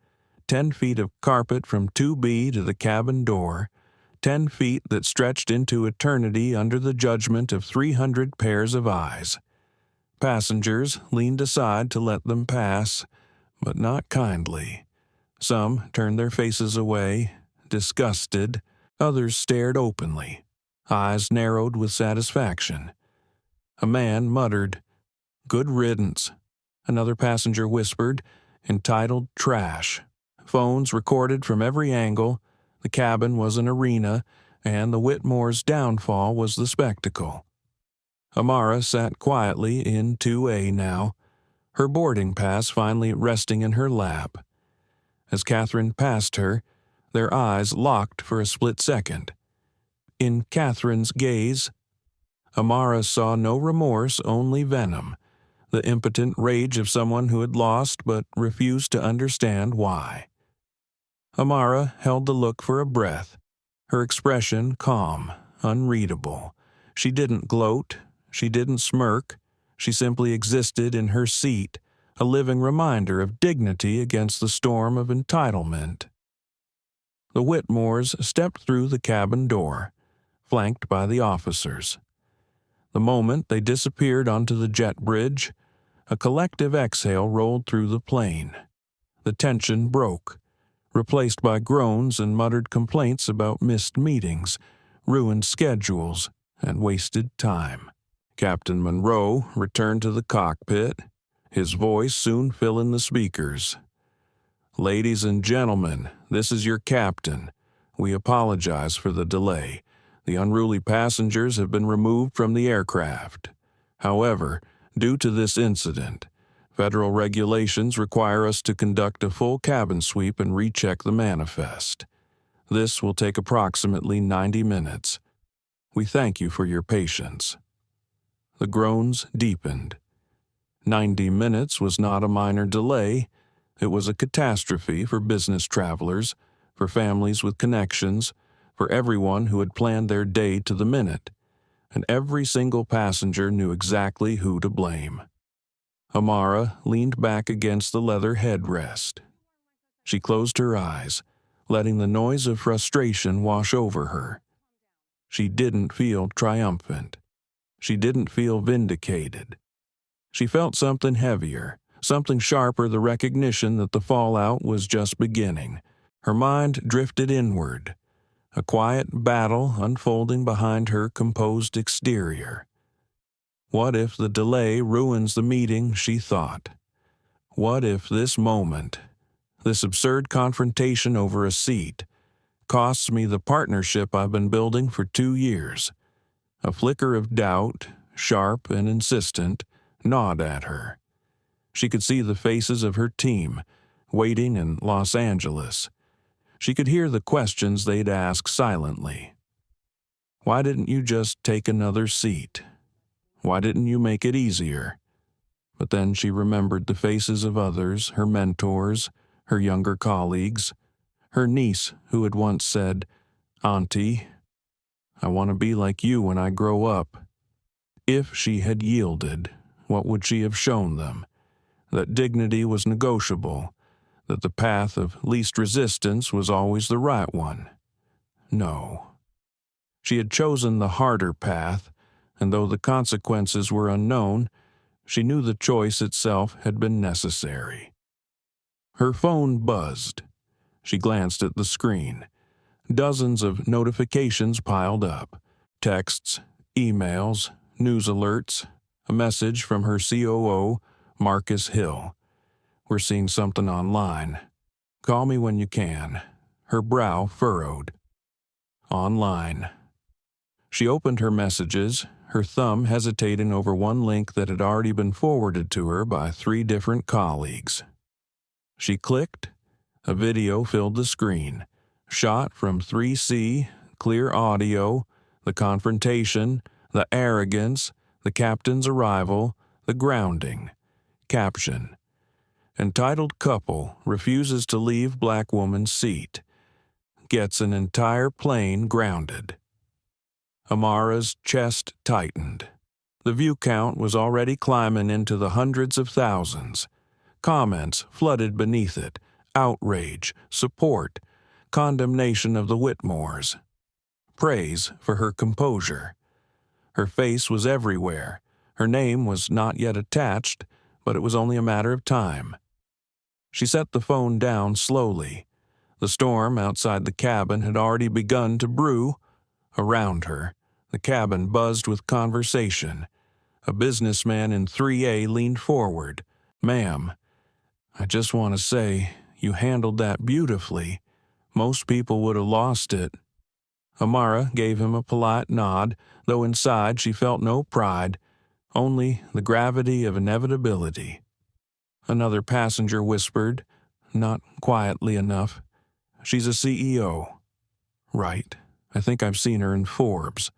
10 feet of carpet from 2B to the cabin door, 10 feet that stretched into eternity under the judgment of 300 pairs of eyes. Passengers leaned aside to let them pass, but not kindly. Some turned their faces away, disgusted. Others stared openly, eyes narrowed with satisfaction. A man muttered, "Good riddance." Another passenger whispered, entitled "Trash." Phones recorded from every angle. The cabin was an arena, and the Whitmore's downfall was the spectacle. Amara sat quietly in 2A now, her boarding pass finally resting in her lap. As Catherine passed her, their eyes locked for a split second. In Catherine's gaze, Amara saw no remorse, only venom, the impotent rage of someone who had lost but refused to understand why. Amara held the look for a breath, her expression calm, unreadable. She didn't gloat, she didn't smirk, she simply existed in her seat, a living reminder of dignity against the storm of entitlement. The Whitmores stepped through the cabin door, flanked by the officers. The moment they disappeared onto the jet bridge, a collective exhale rolled through the plane. The tension broke, replaced by groans and muttered complaints about missed meetings, ruined schedules, and wasted time. Captain Monroe returned to the cockpit, his voice soon filling the speakers. "Ladies and gentlemen, this is your captain. We apologize for the delay. The unruly passengers have been removed from the aircraft. However, due to this incident, federal regulations require us to conduct a full cabin sweep and recheck the manifest. This will take approximately 90 minutes. We thank you for your patience." The groans deepened. 90 minutes was not a minor delay. It was a catastrophe for business travelers, for families with connections, for everyone who had planned their day to the minute, and every single passenger knew exactly who to blame. Amara leaned back against the leather headrest. She closed her eyes, letting the noise of frustration wash over her. She didn't feel triumphant. She didn't feel vindicated. She felt something heavier, something sharper, the recognition that the fallout was just beginning. Her mind drifted inward, a quiet battle unfolding behind her composed exterior. What if the delay ruins the meeting, she thought? What if this moment, this absurd confrontation over a seat, costs me the partnership I've been building for 2 years? A flicker of doubt, sharp and insistent, gnawed at her. She could see the faces of her team, waiting in Los Angeles. She could hear the questions they'd ask silently. Why didn't you just take another seat? Why didn't you make it easier? But then she remembered the faces of others, her mentors, her younger colleagues, her niece who had once said, "Auntie, I want to be like you when I grow up." If she had yielded, what would she have shown them? That dignity was negotiable, that the path of least resistance was always the right one. No. She had chosen the harder path, and though the consequences were unknown, she knew the choice itself had been necessary. Her phone buzzed. She glanced at the screen. Dozens of notifications piled up. Texts, emails, news alerts, a message from her COO, Marcus Hill. "We're seeing something online. Call me when you can." Her brow furrowed. Online. She opened her messages, her thumb hesitating over one link that had already been forwarded to her by 3 different colleagues. She clicked. A video filled the screen. Shot from 3C, clear audio, the confrontation, the arrogance, the captain's arrival, the grounding. Caption: Entitled couple refuses to leave black woman's seat. Gets an entire plane grounded. Amara's chest tightened. The view count was already climbing into the hundreds of thousands. Comments flooded beneath it. Outrage, support, condemnation of the Whitmores. Praise for her composure. Her face was everywhere. Her name was not yet attached, but it was only a matter of time. She set the phone down slowly. The storm outside the cabin had already begun to brew. Around her, the cabin buzzed with conversation. A businessman in 3A leaned forward. "Ma'am, I just want to say, you handled that beautifully. Most people would have lost it." Amara gave him a polite nod, though inside she felt no pride, only the gravity of inevitability. Another passenger whispered, not quietly enough, "She's a CEO." "Right. I think I've seen her in Forbes."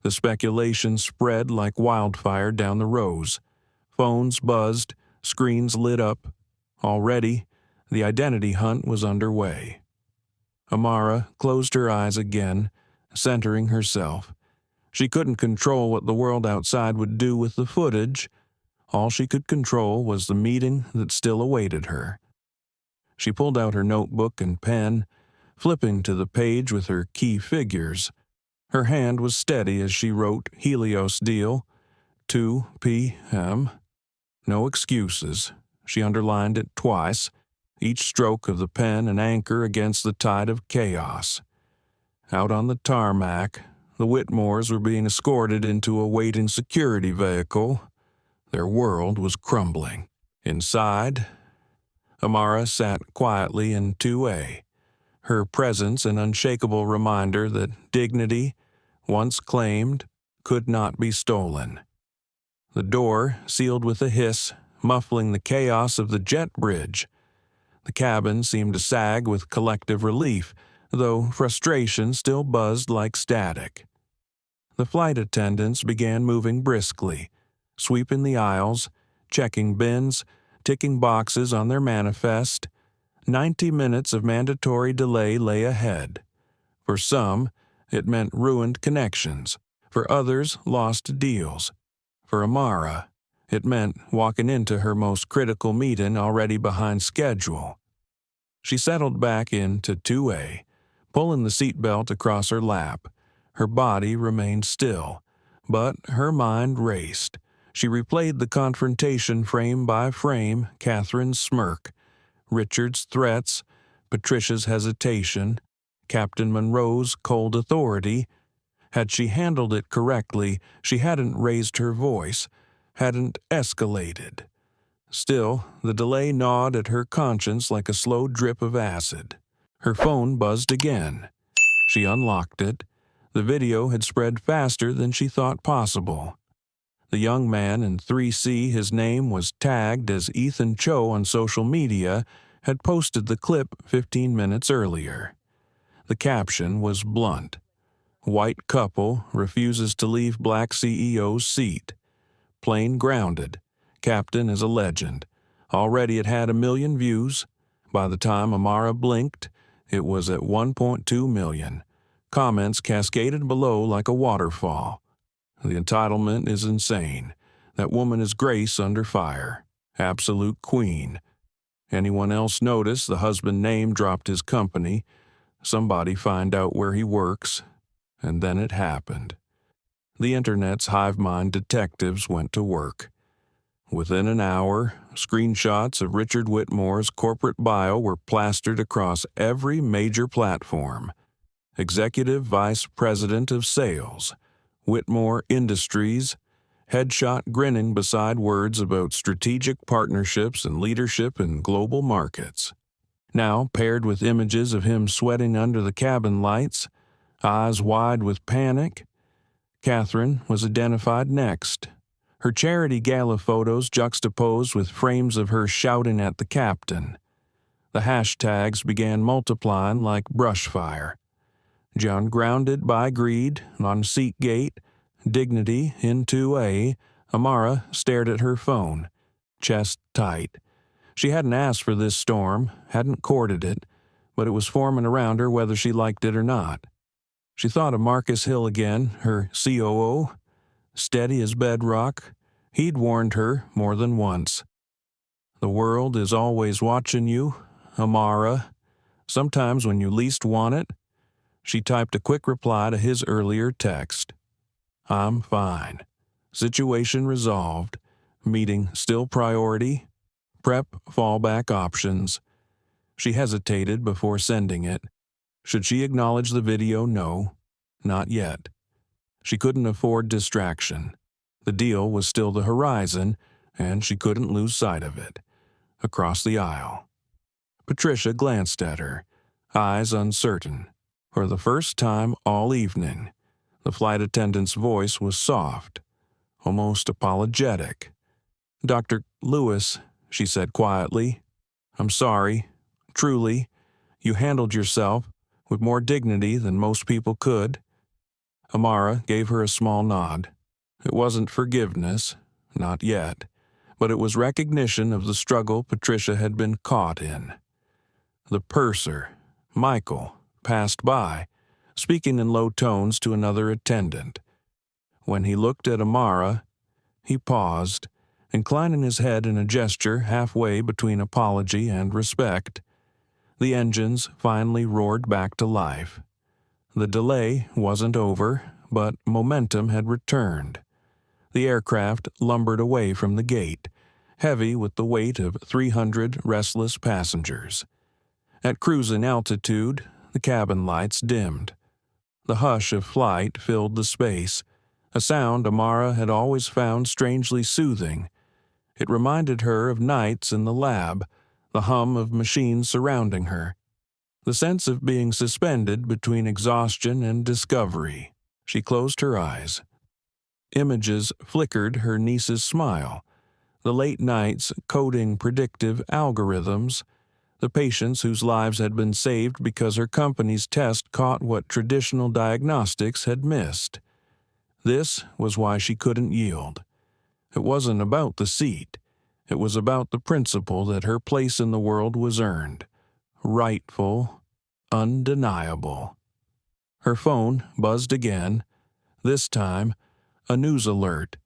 The speculation spread like wildfire down the rows. Phones buzzed, screens lit up. Already, the identity hunt was underway. Amara closed her eyes again, centering herself. She couldn't control what the world outside would do with the footage. All she could control was the meeting that still awaited her. She pulled out her notebook and pen, flipping to the page with her key figures. Her hand was steady as she wrote Helios deal, 2 p.m. No excuses. She underlined it twice, each stroke of the pen an anchor against the tide of chaos. Out on the tarmac, the Whitmores were being escorted into a waiting security vehicle. Their world was crumbling. Inside, Amara sat quietly in 2A, her presence an unshakable reminder that dignity, once claimed, could not be stolen. The door sealed with a hiss, muffling the chaos of the jet bridge. The cabin seemed to sag with collective relief, though frustration still buzzed like static. The flight attendants began moving briskly, sweeping the aisles, checking bins, ticking boxes on their manifest. 90 minutes of mandatory delay lay ahead. For some, it meant ruined connections. For others, lost deals. For Amara, it meant walking into her most critical meeting already behind schedule. She settled back into 2A, pulling the seatbelt across her lap. Her body remained still, but her mind raced. She replayed the confrontation frame by frame, Catherine's smirk, Richard's threats, Patricia's hesitation, Captain Monroe's cold authority. Had she handled it correctly, she hadn't raised her voice, hadn't escalated. Still, the delay gnawed at her conscience like a slow drip of acid. Her phone buzzed again. She unlocked it. The video had spread faster than she thought possible. The young man in 3C, his name was tagged as Ethan Cho on social media, had posted the clip 15 minutes earlier. The caption was blunt. White couple refuses to leave black CEO's seat. Plane grounded. Captain is a legend. Already it had 1 million views. By the time Amara blinked, it was at 1.2 million. Comments cascaded below like a waterfall. The entitlement is insane. That woman is Grace under fire. Absolute queen. Anyone else notice the husband name dropped his company? Somebody find out where he works. And then it happened. The internet's hive mind detectives went to work. Within an hour, screenshots of Richard Whitmore's corporate bio were plastered across every major platform. Executive Vice President of Sales, Whitmore Industries, headshot grinning beside words about strategic partnerships and leadership in global markets. Now, paired with images of him sweating under the cabin lights, eyes wide with panic, Catherine was identified next. Her charity gala photos juxtaposed with frames of her shouting at the captain. The hashtags began multiplying like brush fire. John grounded by greed on Seatgate, dignity in 2A, Amara stared at her phone, chest tight. She hadn't asked for this storm, hadn't courted it, but it was forming around her whether she liked it or not. She thought of Marcus Hill again, her COO, steady as bedrock. He'd warned her more than once. The world is always watching you, Amara. Sometimes when you least want it. She typed a quick reply to his earlier text. I'm fine. Situation resolved. Meeting still priority. Prep fallback options. She hesitated before sending it. Should she acknowledge the video? No, not yet. She couldn't afford distraction. The deal was still the horizon, and she couldn't lose sight of it. Across the aisle. Patricia glanced at her, eyes uncertain. For the first time all evening, the flight attendant's voice was soft, almost apologetic. Dr. Lewis, she said quietly, I'm sorry. Truly, you handled yourself with more dignity than most people could. Amara gave her a small nod. It wasn't forgiveness, not yet, but it was recognition of the struggle Patricia had been caught in. The purser, Michael, passed by, speaking in low tones to another attendant. When he looked at Amara, he paused, inclining his head in a gesture halfway between apology and respect. The engines finally roared back to life. The delay wasn't over, but momentum had returned. The aircraft lumbered away from the gate, heavy with the weight of 300 restless passengers. At cruising altitude, the cabin lights dimmed. The hush of flight filled the space, a sound Amara had always found strangely soothing. It reminded her of nights in the lab, the hum of machines surrounding her, the sense of being suspended between exhaustion and discovery. She closed her eyes. Images flickered her niece's smile, the late nights coding predictive algorithms, the patients whose lives had been saved because her company's test caught what traditional diagnostics had missed. This was why she couldn't yield. It wasn't about the seat. It was about the principle that her place in the world was earned. Rightful, undeniable. Her phone buzzed again. This time, a news alert.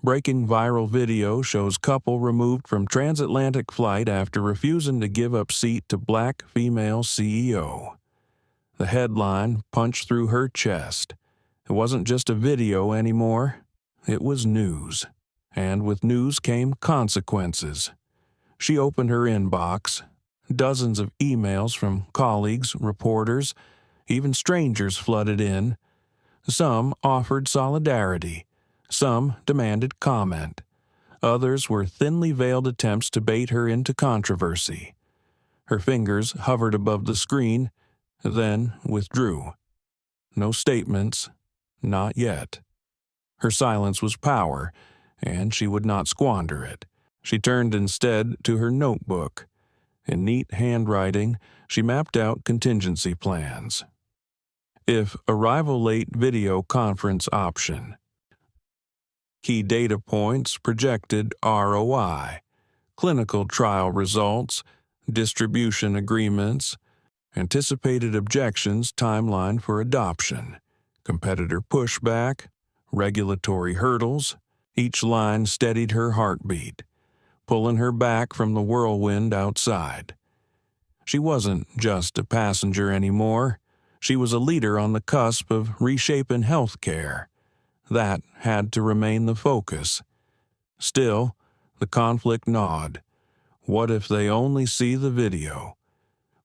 Breaking viral video shows couple removed from transatlantic flight after refusing to give up seat to black female CEO. The headline punched through her chest. It wasn't just a video anymore. It was news. And with news came consequences. She opened her inbox. Dozens of emails from colleagues, reporters, even strangers flooded in. Some offered solidarity. Some demanded comment. Others were thinly veiled attempts to bait her into controversy. Her fingers hovered above the screen, then withdrew. No statements, not yet. Her silence was power, and she would not squander it. She turned instead to her notebook. In neat handwriting, she mapped out contingency plans. If arrival late video conference option. Key data points projected ROI, clinical trial results, distribution agreements, anticipated objections timeline for adoption, competitor pushback, regulatory hurdles. Each line steadied her heartbeat, pulling her back from the whirlwind outside. She wasn't just a passenger anymore. She was a leader on the cusp of reshaping healthcare. That had to remain the focus. Still, the conflict gnawed. What if they only see the video?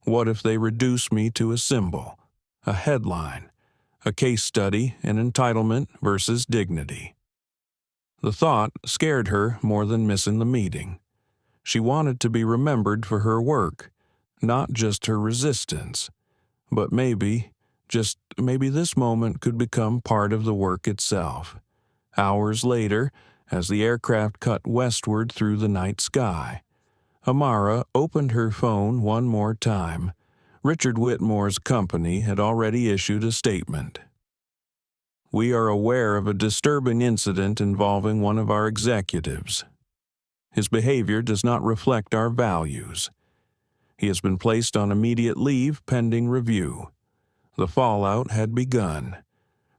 What if they reduce me to a symbol, a headline, a case study in entitlement versus dignity? The thought scared her more than missing the meeting. She wanted to be remembered for her work, not just her resistance. But maybe, just maybe this moment could become part of the work itself. Hours later, as the aircraft cut westward through the night sky, Amara opened her phone one more time. Richard Whitmore's company had already issued a statement. We are aware of a disturbing incident involving one of our executives. His behavior does not reflect our values. He has been placed on immediate leave pending review. The fallout had begun.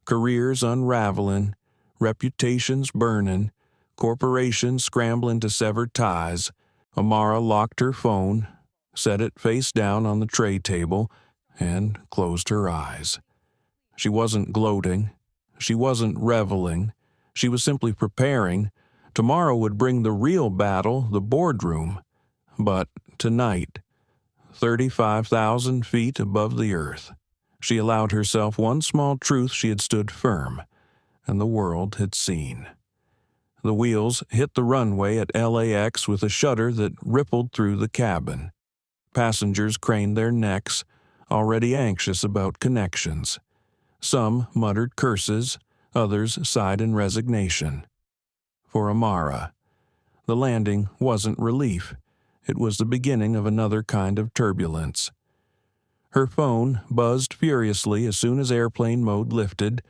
Careers unraveling, reputations burning, corporations scrambling to sever ties. Amara locked her phone, set it face down on the tray table, and closed her eyes. She wasn't gloating. She wasn't reveling. She was simply preparing. Tomorrow would bring the real battle, the boardroom. But tonight, 35,000 feet above the earth, she allowed herself one small truth she had stood firm, and the world had seen. The wheels hit the runway at LAX with a shudder that rippled through the cabin. Passengers craned their necks, already anxious about connections. Some muttered curses, others sighed in resignation. For Amara, the landing wasn't relief. It was the beginning of another kind of turbulence. Her phone buzzed furiously as soon as airplane mode lifted.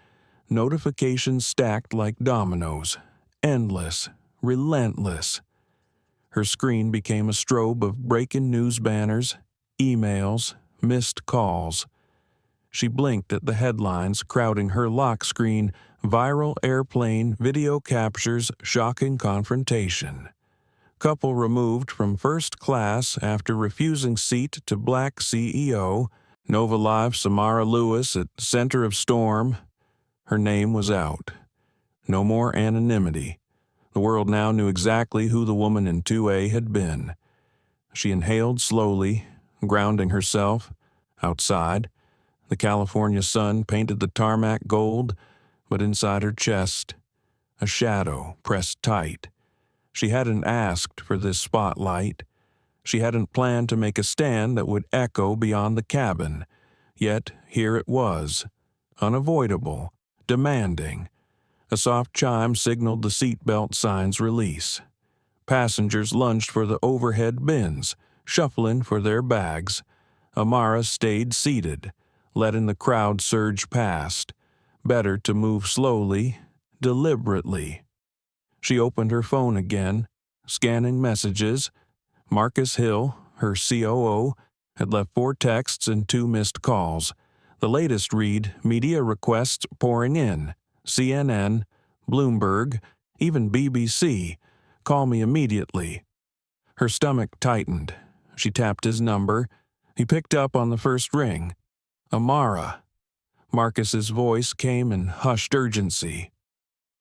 Notifications stacked like dominoes, endless, relentless. Her screen became a strobe of breaking news banners, emails, missed calls. She blinked at the headlines crowding her lock screen. Viral airplane video captures shocking confrontation. Couple removed from first class after refusing seat to black CEO. NovaLife's Amara Lewis at center of storm. Her name was out. No more anonymity. The world now knew exactly who the woman in 2A had been. She inhaled slowly, grounding herself. Outside, the California sun painted the tarmac gold, but inside her chest, a shadow pressed tight. She hadn't asked for this spotlight. She hadn't planned to make a stand that would echo beyond the cabin. Yet here it was, unavoidable, demanding. A soft chime signaled the seatbelt sign's release. Passengers lunged for the overhead bins, shuffling for their bags. Amara stayed seated, letting the crowd surge past. Better to move slowly, deliberately. She opened her phone again, scanning messages. Marcus Hill, her COO, had left 4 texts and 2 missed calls. The latest read, media requests pouring in. CNN, Bloomberg, even BBC. Call me immediately. Her stomach tightened. She tapped his number. He picked up on the first ring. Amara. Marcus's voice came in hushed urgency.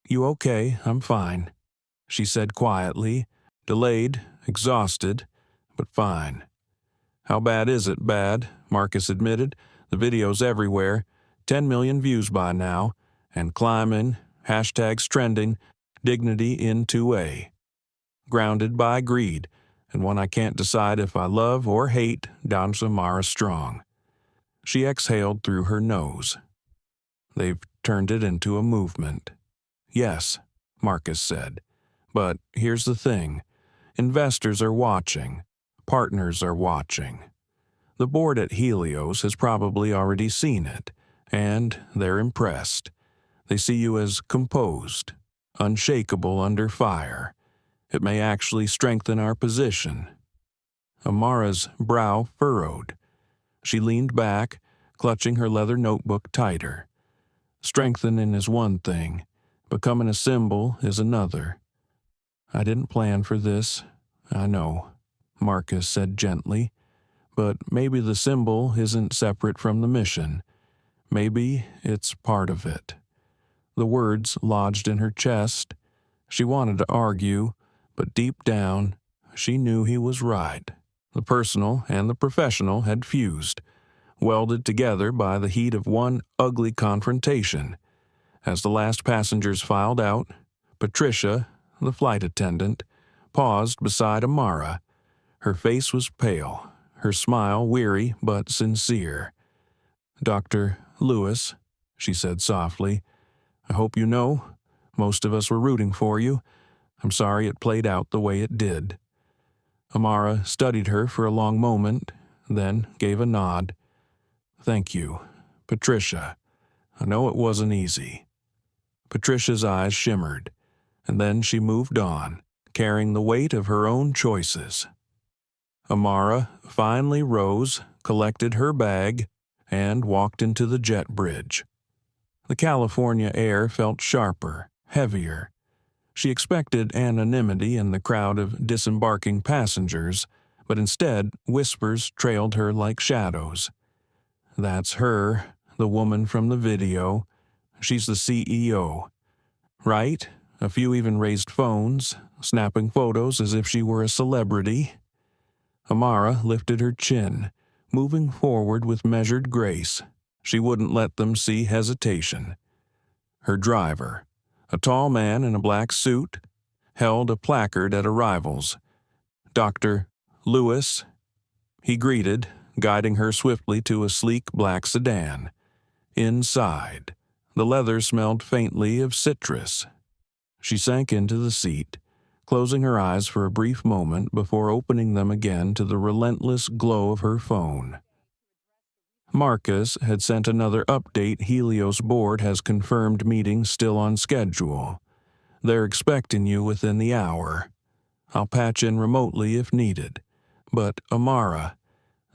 You okay? I'm fine, she said quietly, delayed, exhausted, but fine. How bad is it bad? Marcus admitted. The video's everywhere. 10 million views by now. And climbing, hashtags trending, dignity in 2A. Grounded by greed, and one I can't decide if I love or hate, down Amara strong. She exhaled through her nose. They've turned it into a movement. Yes, Marcus said. But here's the thing. Investors are watching. Partners are watching. The board at Helios has probably already seen it, and they're impressed. They see you as composed, unshakable under fire. It may actually strengthen our position. Amara's brow furrowed. She leaned back, clutching her leather notebook tighter. Strengthening is one thing. Becoming a symbol is another. I didn't plan for this, I know, Marcus said gently. But maybe the symbol isn't separate from the mission. Maybe it's part of it. The words lodged in her chest. She wanted to argue, but deep down, she knew he was right. The personal and the professional had fused, welded together by the heat of one ugly confrontation. As the last passengers filed out, Patricia, the flight attendant, paused beside Amara. Her face was pale, her smile weary but sincere. "Dr. Lewis," she said softly, "I hope you know, most of us were rooting for you. I'm sorry it played out the way it did." Amara studied her for a long moment, then gave a nod. "Thank you, Patricia. I know it wasn't easy." Patricia's eyes shimmered, and then she moved on, carrying the weight of her own choices. Amara finally rose, collected her bag, and walked into the jet bridge. The California air felt sharper, heavier. She expected anonymity in the crowd of disembarking passengers, but instead whispers trailed her like shadows. "That's her, the woman from the video. She's the CEO. Right? A few even raised phones, snapping photos as if she were a celebrity." Amara lifted her chin, moving forward with measured grace. She wouldn't let them see hesitation. Her driver, a tall man in a black suit, held a placard at arrivals. "Dr. Lewis," he greeted, guiding her swiftly to a sleek black sedan. Inside, the leather smelled faintly of citrus. She sank into the seat, closing her eyes for a brief moment before opening them again to the relentless glow of her phone. Marcus had sent another update. Helios board has confirmed meeting still on schedule. They're expecting you within the hour. I'll patch in remotely if needed. But Amara,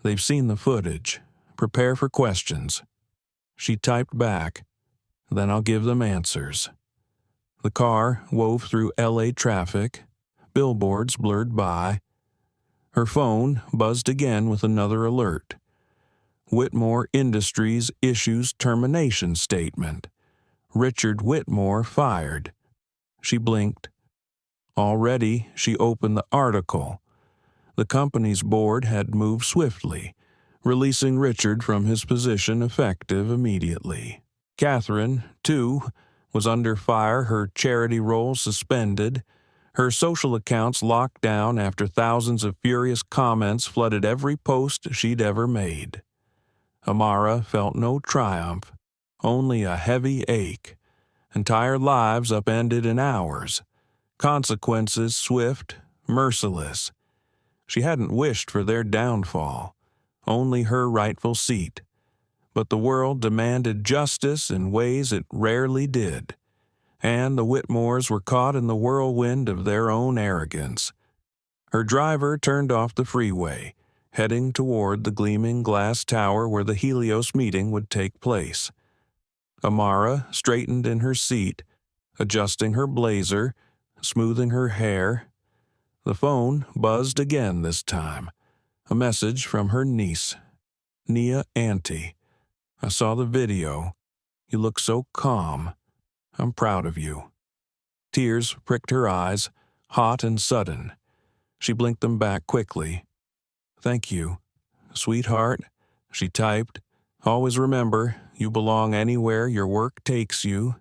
they've seen the footage. Prepare for questions. She typed back, "Then I'll give them answers." The car wove through LA traffic. Billboards blurred by. Her phone buzzed again with another alert. Whitmore Industries issues termination statement. Richard Whitmore fired. She blinked. Already, she opened the article. The company's board had moved swiftly, releasing Richard from his position effective immediately. Catherine, too, was under fire, her charity role suspended, her social accounts locked down after thousands of furious comments flooded every post she'd ever made. Amara felt no triumph, only a heavy ache. Entire lives upended in hours. Consequences swift, merciless. She hadn't wished for their downfall, only her rightful seat. But the world demanded justice in ways it rarely did, and the Whitmores were caught in the whirlwind of their own arrogance. Her driver turned off the freeway, heading toward the gleaming glass tower where the Helios meeting would take place. Amara straightened in her seat, adjusting her blazer, smoothing her hair. The phone buzzed again this time. A message from her niece. "Nia Auntie, I saw the video. You look so calm. I'm proud of you." Tears pricked her eyes, hot and sudden. She blinked them back quickly. "Thank you, sweetheart," she typed. "Always remember, you belong anywhere your work takes you."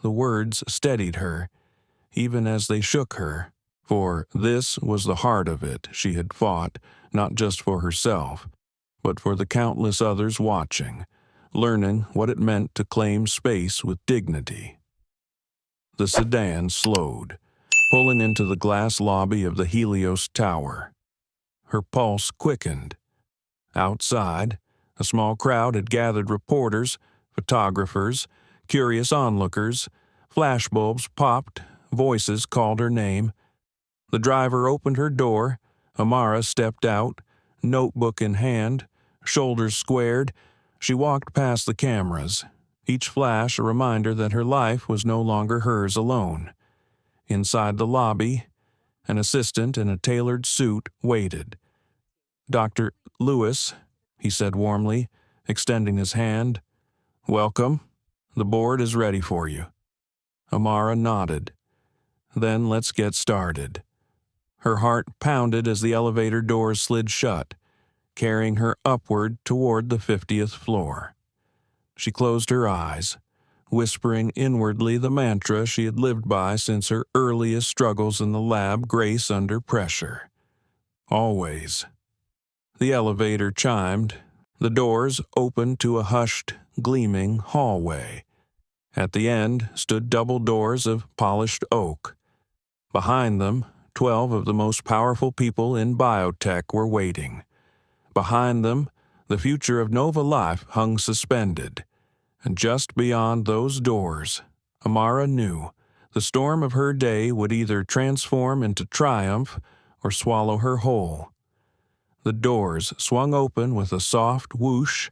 The words steadied her, even as they shook her, for this was the heart of it. She had fought, not just for herself, but for the countless others watching, learning what it meant to claim space with dignity. The sedan slowed, pulling into the glass lobby of the Helios Tower. Her pulse quickened. Outside, a small crowd had gathered: reporters, photographers, curious onlookers. Flashbulbs popped, voices called her name. The driver opened her door. Amara stepped out, notebook in hand, shoulders squared. She walked past the cameras, each flash a reminder that her life was no longer hers alone. Inside the lobby, an assistant in a tailored suit waited. "Dr. Lewis," he said warmly, extending his hand. "Welcome. The board is ready for you." Amara nodded. "Then let's get started." Her heart pounded as the elevator doors slid shut, carrying her upward toward the 50th floor. She closed her eyes, whispering inwardly the mantra she had lived by since her earliest struggles in the lab: grace under pressure. Always. The elevator chimed. The doors opened to a hushed, gleaming hallway. At the end stood double doors of polished oak. Behind them, 12 of the most powerful people in biotech were waiting. Behind them, the future of NovaLife hung suspended. And just beyond those doors, Amara knew the storm of her day would either transform into triumph or swallow her whole. The doors swung open with a soft whoosh,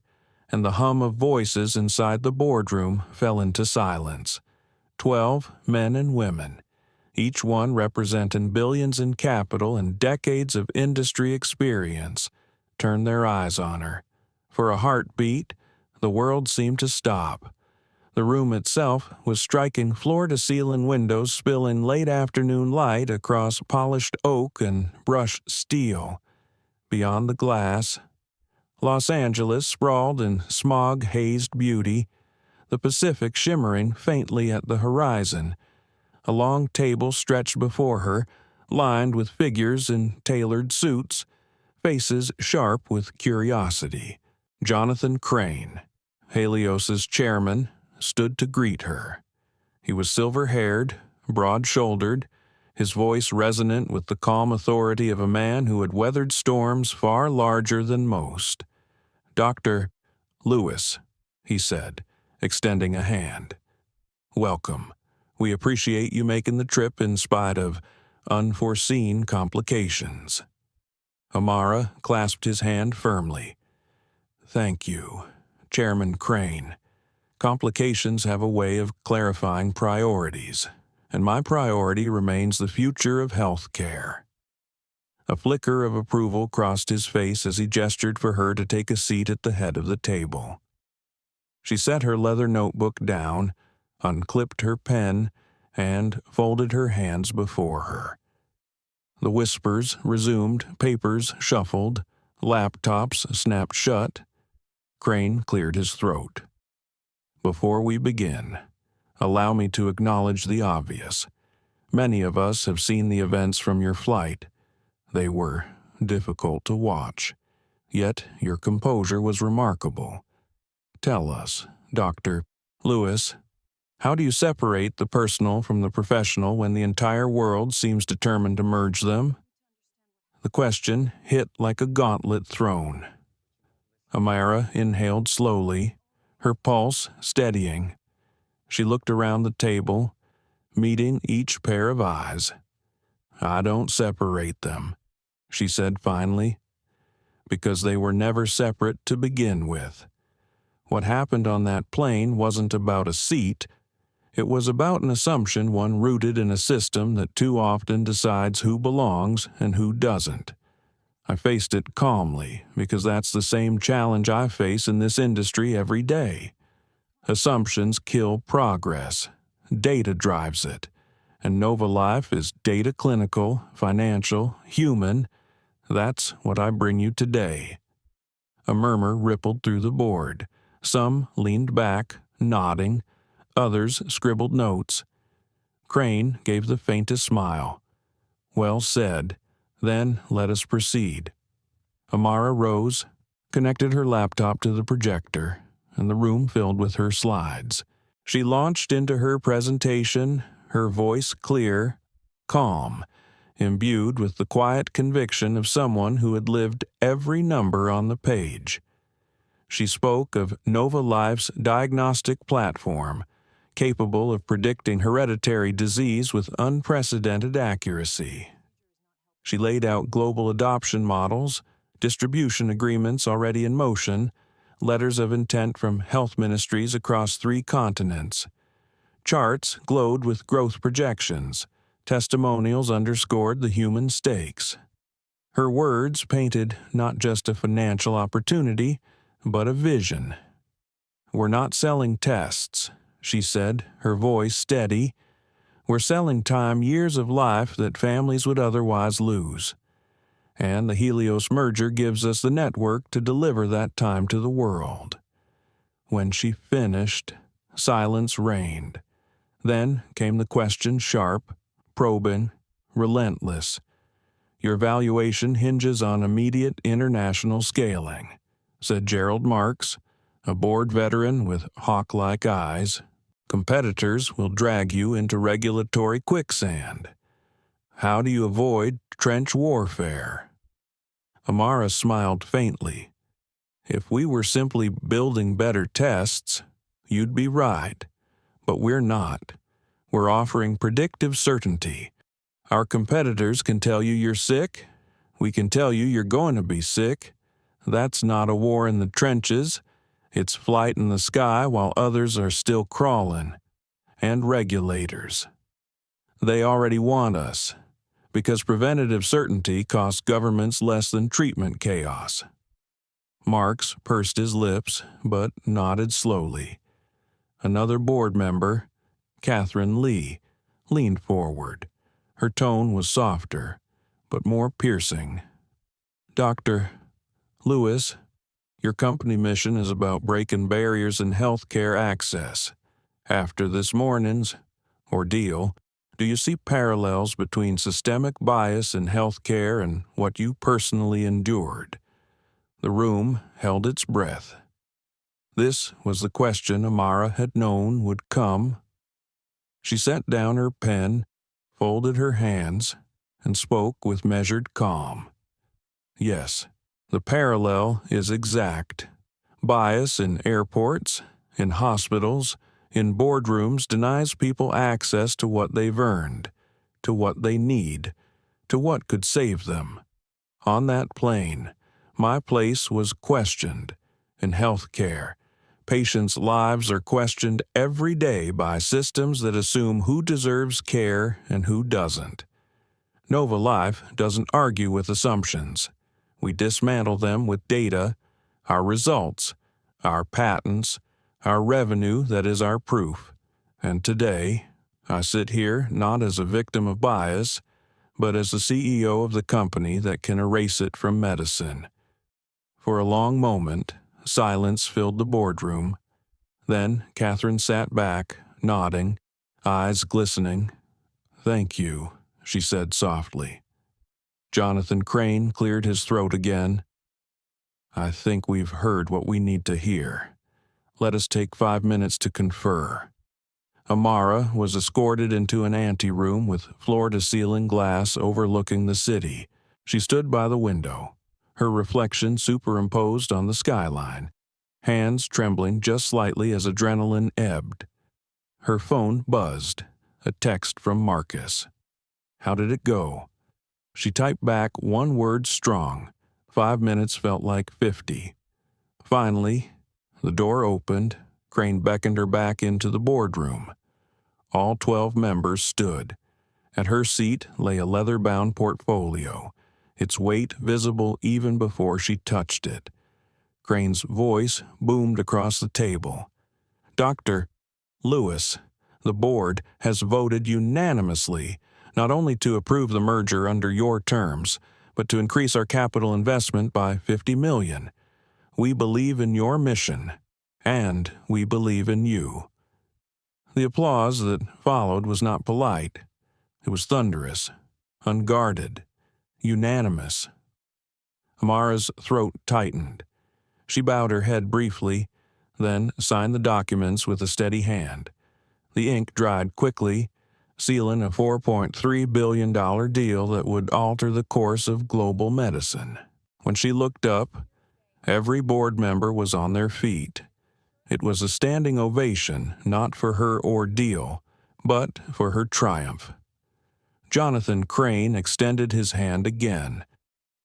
and the hum of voices inside the boardroom fell into silence. 12 men and women, each one representing billions in capital and decades of industry experience, turned their eyes on her. For a heartbeat, the world seemed to stop. The room itself was striking floor-to-ceiling windows, spilling late-afternoon light across polished oak and brushed steel. Beyond the glass, Los Angeles sprawled in smog-hazed beauty, the Pacific shimmering faintly at the horizon. A long table stretched before her, lined with figures in tailored suits, faces sharp with curiosity. Jonathan Crane, Helios's chairman, stood to greet her. He was silver-haired, broad-shouldered, his voice resonant with the calm authority of a man who had weathered storms far larger than most. "Dr. Lewis," he said, extending a hand. "Welcome. We appreciate you making the trip in spite of unforeseen complications." Amara clasped his hand firmly. "Thank you, Chairman Crane. Complications have a way of clarifying priorities, and my priority remains the future of health care." A flicker of approval crossed his face as he gestured for her to take a seat at the head of the table. She set her leather notebook down, unclipped her pen, and folded her hands before her. The whispers resumed, papers shuffled, laptops snapped shut. Crane cleared his throat. "Before we begin, allow me to acknowledge the obvious. Many of us have seen the events from your flight. They were difficult to watch, yet your composure was remarkable. Tell us, Dr. Lewis, how do you separate the personal from the professional when the entire world seems determined to merge them?" The question hit like a gauntlet thrown. Amara inhaled slowly, her pulse steadying. She looked around the table, meeting each pair of eyes. "I don't separate them," she said finally, "because they were never separate to begin with. What happened on that plane wasn't about a seat. It was about an assumption, one rooted in a system that too often decides who belongs and who doesn't. I faced it calmly because that's the same challenge I face in this industry every day. Assumptions kill progress. Data drives it. And NovaLife is data clinical, financial, human. That's what I bring you today." A murmur rippled through the board. Some leaned back, nodding. Others scribbled notes. Crane gave the faintest smile. "Well said. Then let us proceed." Amara rose, connected her laptop to the projector, and the room filled with her slides. She launched into her presentation, her voice clear, calm, imbued with the quiet conviction of someone who had lived every number on the page. She spoke of NovaLife's diagnostic platform, capable of predicting hereditary disease with unprecedented accuracy. She laid out global adoption models, distribution agreements already in motion, letters of intent from health ministries across 3 continents. Charts glowed with growth projections. Testimonials underscored the human stakes. Her words painted not just a financial opportunity, but a vision. "We're not selling tests," she said, her voice steady. "We're selling time, years of life that families would otherwise lose. And the Helios merger gives us the network to deliver that time to the world." When she finished, silence reigned. Then came the question, sharp, probing, relentless. "Your valuation hinges on immediate international scaling," said Gerald Marks, a board veteran with hawk-like eyes. "Competitors will drag you into regulatory quicksand. How do you avoid trench warfare?" Amara smiled faintly. "If we were simply building better tests, you'd be right. But we're not. We're offering predictive certainty. Our competitors can tell you you're sick. We can tell you you're going to be sick. That's not a war in the trenches. It's flight in the sky while others are still crawling. And regulators. They already want us, because preventative certainty costs governments less than treatment chaos." Marks pursed his lips, but nodded slowly. Another board member, Catherine Lee, leaned forward. Her tone was softer, but more piercing. "Dr. Lewis, your company mission is about breaking barriers in healthcare access. After this morning's ordeal, do you see parallels between systemic bias in healthcare and what you personally endured?" The room held its breath. This was the question Amara had known would come. She set down her pen, folded her hands, and spoke with measured calm. "Yes, the parallel is exact. Bias in airports, in hospitals, in boardrooms denies people access to what they've earned, to what they need, to what could save them. On that plane, my place was questioned. In healthcare, patients' lives are questioned every day by systems that assume who deserves care and who doesn't. NovaLife doesn't argue with assumptions. We dismantle them with data, our results, our patents, our revenue that is our proof. And today, I sit here not as a victim of bias, but as the CEO of the company that can erase it from medicine." For a long moment, silence filled the boardroom. Then Catherine sat back, nodding, eyes glistening. "Thank you," she said softly. Jonathan Crane cleared his throat again. "I think we've heard what we need to hear. Let us take 5 minutes to confer." Amara was escorted into an anteroom with floor-to-ceiling glass overlooking the city. She stood by the window, her reflection superimposed on the skyline, hands trembling just slightly as adrenaline ebbed. Her phone buzzed, a text from Marcus. How did it go? She typed back one word strong. 5 minutes felt like 50. Finally, the door opened. Crane beckoned her back into the boardroom. All 12 members stood. At her seat lay a leather-bound portfolio, its weight visible even before she touched it. Crane's voice boomed across the table. "Dr. Lewis, the board has voted unanimously not only to approve the merger under your terms, but to increase our capital investment by $50 million. We believe in your mission, and we believe in you." The applause that followed was not polite. It was thunderous, unguarded, unanimous. Amara's throat tightened. She bowed her head briefly, then signed the documents with a steady hand. The ink dried quickly, sealing a $4.3 billion deal that would alter the course of global medicine. When she looked up, every board member was on their feet. It was a standing ovation, not for her ordeal, but for her triumph. Jonathan Crane extended his hand again,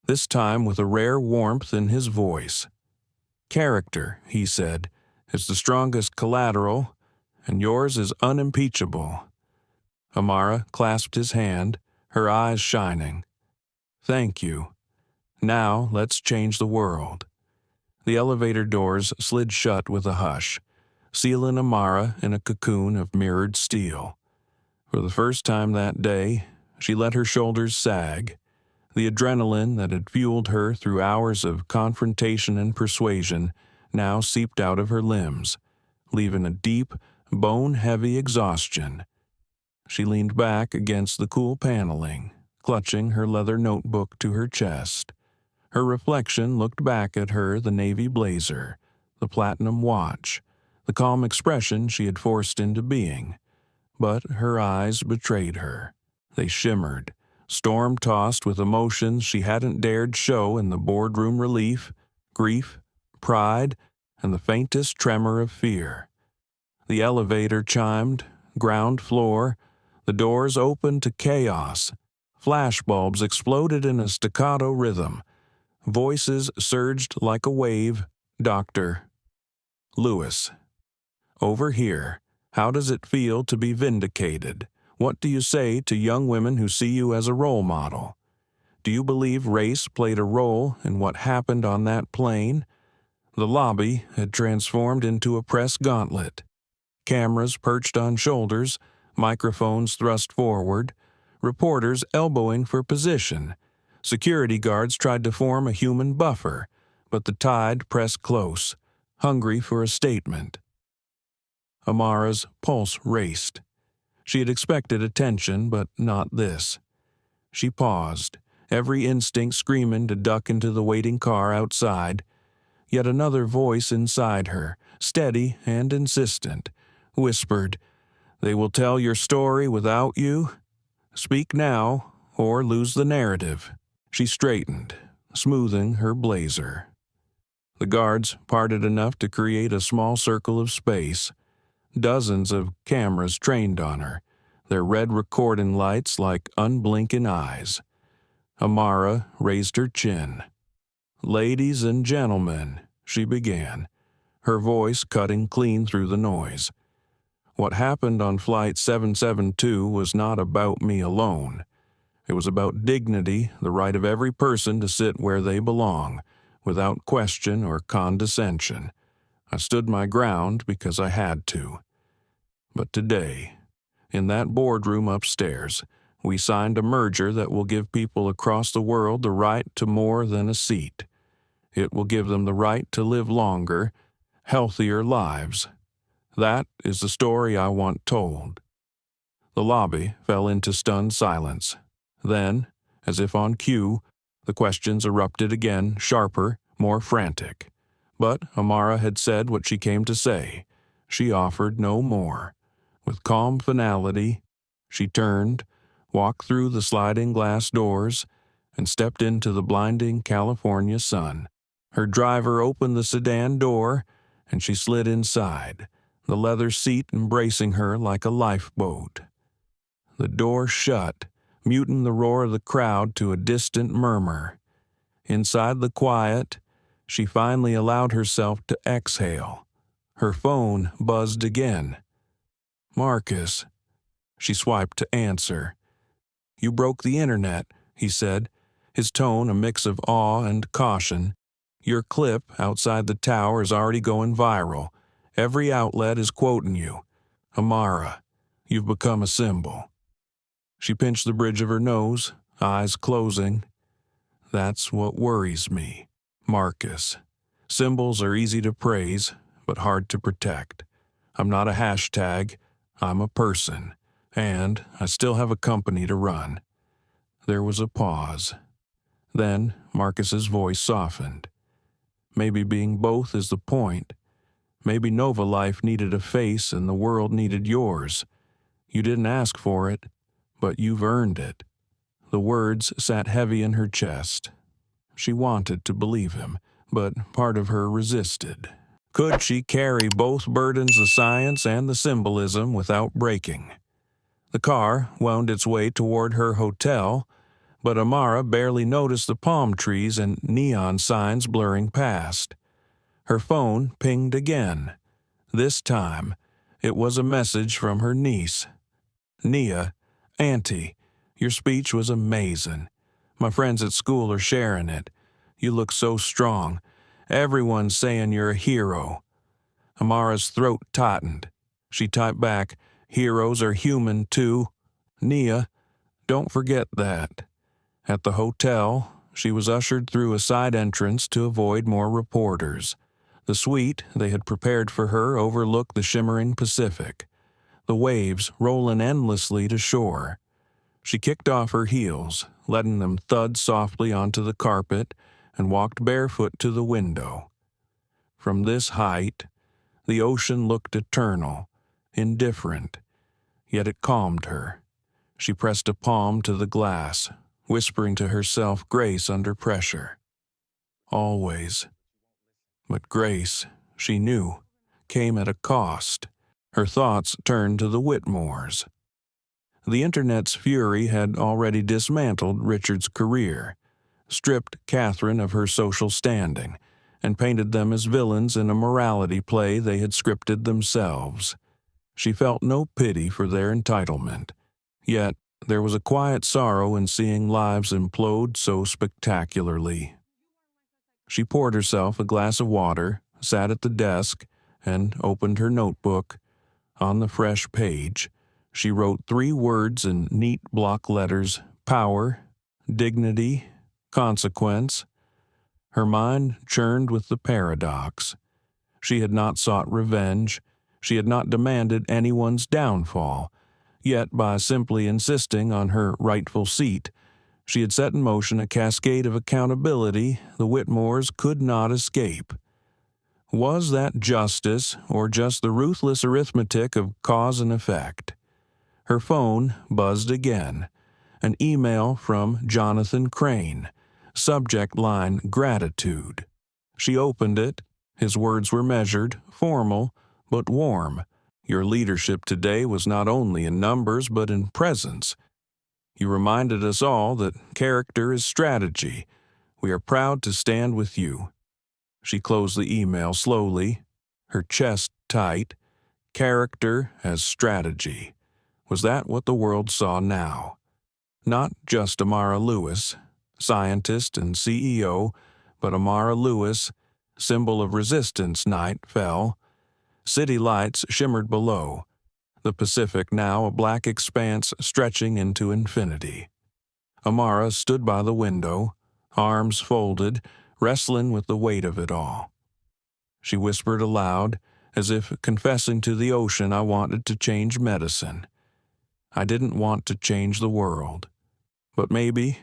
this time with a rare warmth in his voice. "Character," he said, "is the strongest collateral, and yours is unimpeachable." Amara clasped his hand, her eyes shining. "Thank you. Now let's change the world." The elevator doors slid shut with a hush, sealing Amara in a cocoon of mirrored steel. For the first time that day, she let her shoulders sag. The adrenaline that had fueled her through hours of confrontation and persuasion now seeped out of her limbs, leaving a deep, bone-heavy exhaustion. She leaned back against the cool paneling, clutching her leather notebook to her chest. Her reflection looked back at her, the navy blazer, the platinum watch, the calm expression she had forced into being. But her eyes betrayed her. They shimmered, storm-tossed with emotions she hadn't dared show in the boardroom: relief, grief, pride, and the faintest tremor of fear. The elevator chimed, ground floor, the doors opened to chaos. Flashbulbs exploded in a staccato rhythm. Voices surged like a wave. "Dr. Lewis. Over here. How does it feel to be vindicated? What do you say to young women who see you as a role model? Do you believe race played a role in what happened on that plane?" The lobby had transformed into a press gauntlet. Cameras perched on shoulders, microphones thrust forward, reporters elbowing for position. Security guards tried to form a human buffer, but the tide pressed close, hungry for a statement. Amara's pulse raced. She had expected attention, but not this. She paused, every instinct screaming to duck into the waiting car outside. Yet another voice inside her, steady and insistent, whispered, "They will tell your story without you. Speak now, or lose the narrative." She straightened, smoothing her blazer. The guards parted enough to create a small circle of space. Dozens of cameras trained on her, their red recording lights like unblinking eyes. Amara raised her chin. "Ladies and gentlemen," she began, her voice cutting clean through the noise. "What happened on Flight 772 was not about me alone. It was about dignity, the right of every person to sit where they belong, without question or condescension. I stood my ground because I had to. But today, in that boardroom upstairs, we signed a merger that will give people across the world the right to more than a seat. It will give them the right to live longer, healthier lives. That is the story I want told." The lobby fell into stunned silence. Then, as if on cue, the questions erupted again, sharper, more frantic. But Amara had said what she came to say. She offered no more. With calm finality, she turned, walked through the sliding glass doors, and stepped into the blinding California sun. Her driver opened the sedan door, and she slid inside, the leather seat embracing her like a lifeboat. The door shut, muting the roar of the crowd to a distant murmur. Inside the quiet, she finally allowed herself to exhale. Her phone buzzed again. "Marcus." She swiped to answer. "You broke the internet," he said, his tone a mix of awe and caution. "Your clip outside the tower is already going viral. Every outlet is quoting you. Amara, you've become a symbol." She pinched the bridge of her nose, eyes closing. "That's what worries me, Marcus. Symbols are easy to praise, but hard to protect. I'm not a hashtag. I'm a person, and I still have a company to run." There was a pause. Then Marcus's voice softened. "Maybe being both is the point. Maybe NovaLife needed a face and the world needed yours. You didn't ask for it, but you've earned it." The words sat heavy in her chest. She wanted to believe him, but part of her resisted. Could she carry both burdens, the science and the symbolism, without breaking? The car wound its way toward her hotel, but Amara barely noticed the palm trees and neon signs blurring past. Her phone pinged again. This time, it was a message from her niece. "Nia, Auntie, your speech was amazing. My friends at school are sharing it. You look so strong. Everyone's saying you're a hero." Amara's throat tightened. She typed back, "Heroes are human too. Nia, don't forget that." At the hotel, she was ushered through a side entrance to avoid more reporters. The suite they had prepared for her overlooked the shimmering Pacific, the waves rolling endlessly to shore. She kicked off her heels, letting them thud softly onto the carpet, and walked barefoot to the window. From this height, the ocean looked eternal, indifferent, yet it calmed her. She pressed a palm to the glass, whispering to herself grace under pressure. Always. But grace, she knew, came at a cost. Her thoughts turned to the Whitmores. The Internet's fury had already dismantled Richard's career, stripped Catherine of her social standing, and painted them as villains in a morality play they had scripted themselves. She felt no pity for their entitlement, yet there was a quiet sorrow in seeing lives implode so spectacularly. She poured herself a glass of water, sat at the desk, and opened her notebook. On the fresh page, she wrote 3 words in neat block letters: power, dignity, consequence. Her mind churned with the paradox. She had not sought revenge. She had not demanded anyone's downfall. Yet, by simply insisting on her rightful seat, she had set in motion a cascade of accountability the Whitmores could not escape. Was that justice, or just the ruthless arithmetic of cause and effect? Her phone buzzed again. An email from Jonathan Crane. Subject line, gratitude. She opened it. His words were measured, formal, but warm. "Your leadership today was not only in numbers but in presence. You reminded us all that character is strategy. We are proud to stand with you." She closed the email slowly, her chest tight. Character as strategy. Was that what the world saw now? Not just Amara Lewis, scientist and CEO, but Amara Lewis, symbol of resistance. Night fell. City lights shimmered below. The Pacific now a black expanse stretching into infinity. Amara stood by the window, arms folded, wrestling with the weight of it all. She whispered aloud, as if confessing to the ocean, "I wanted to change medicine. I didn't want to change the world. But maybe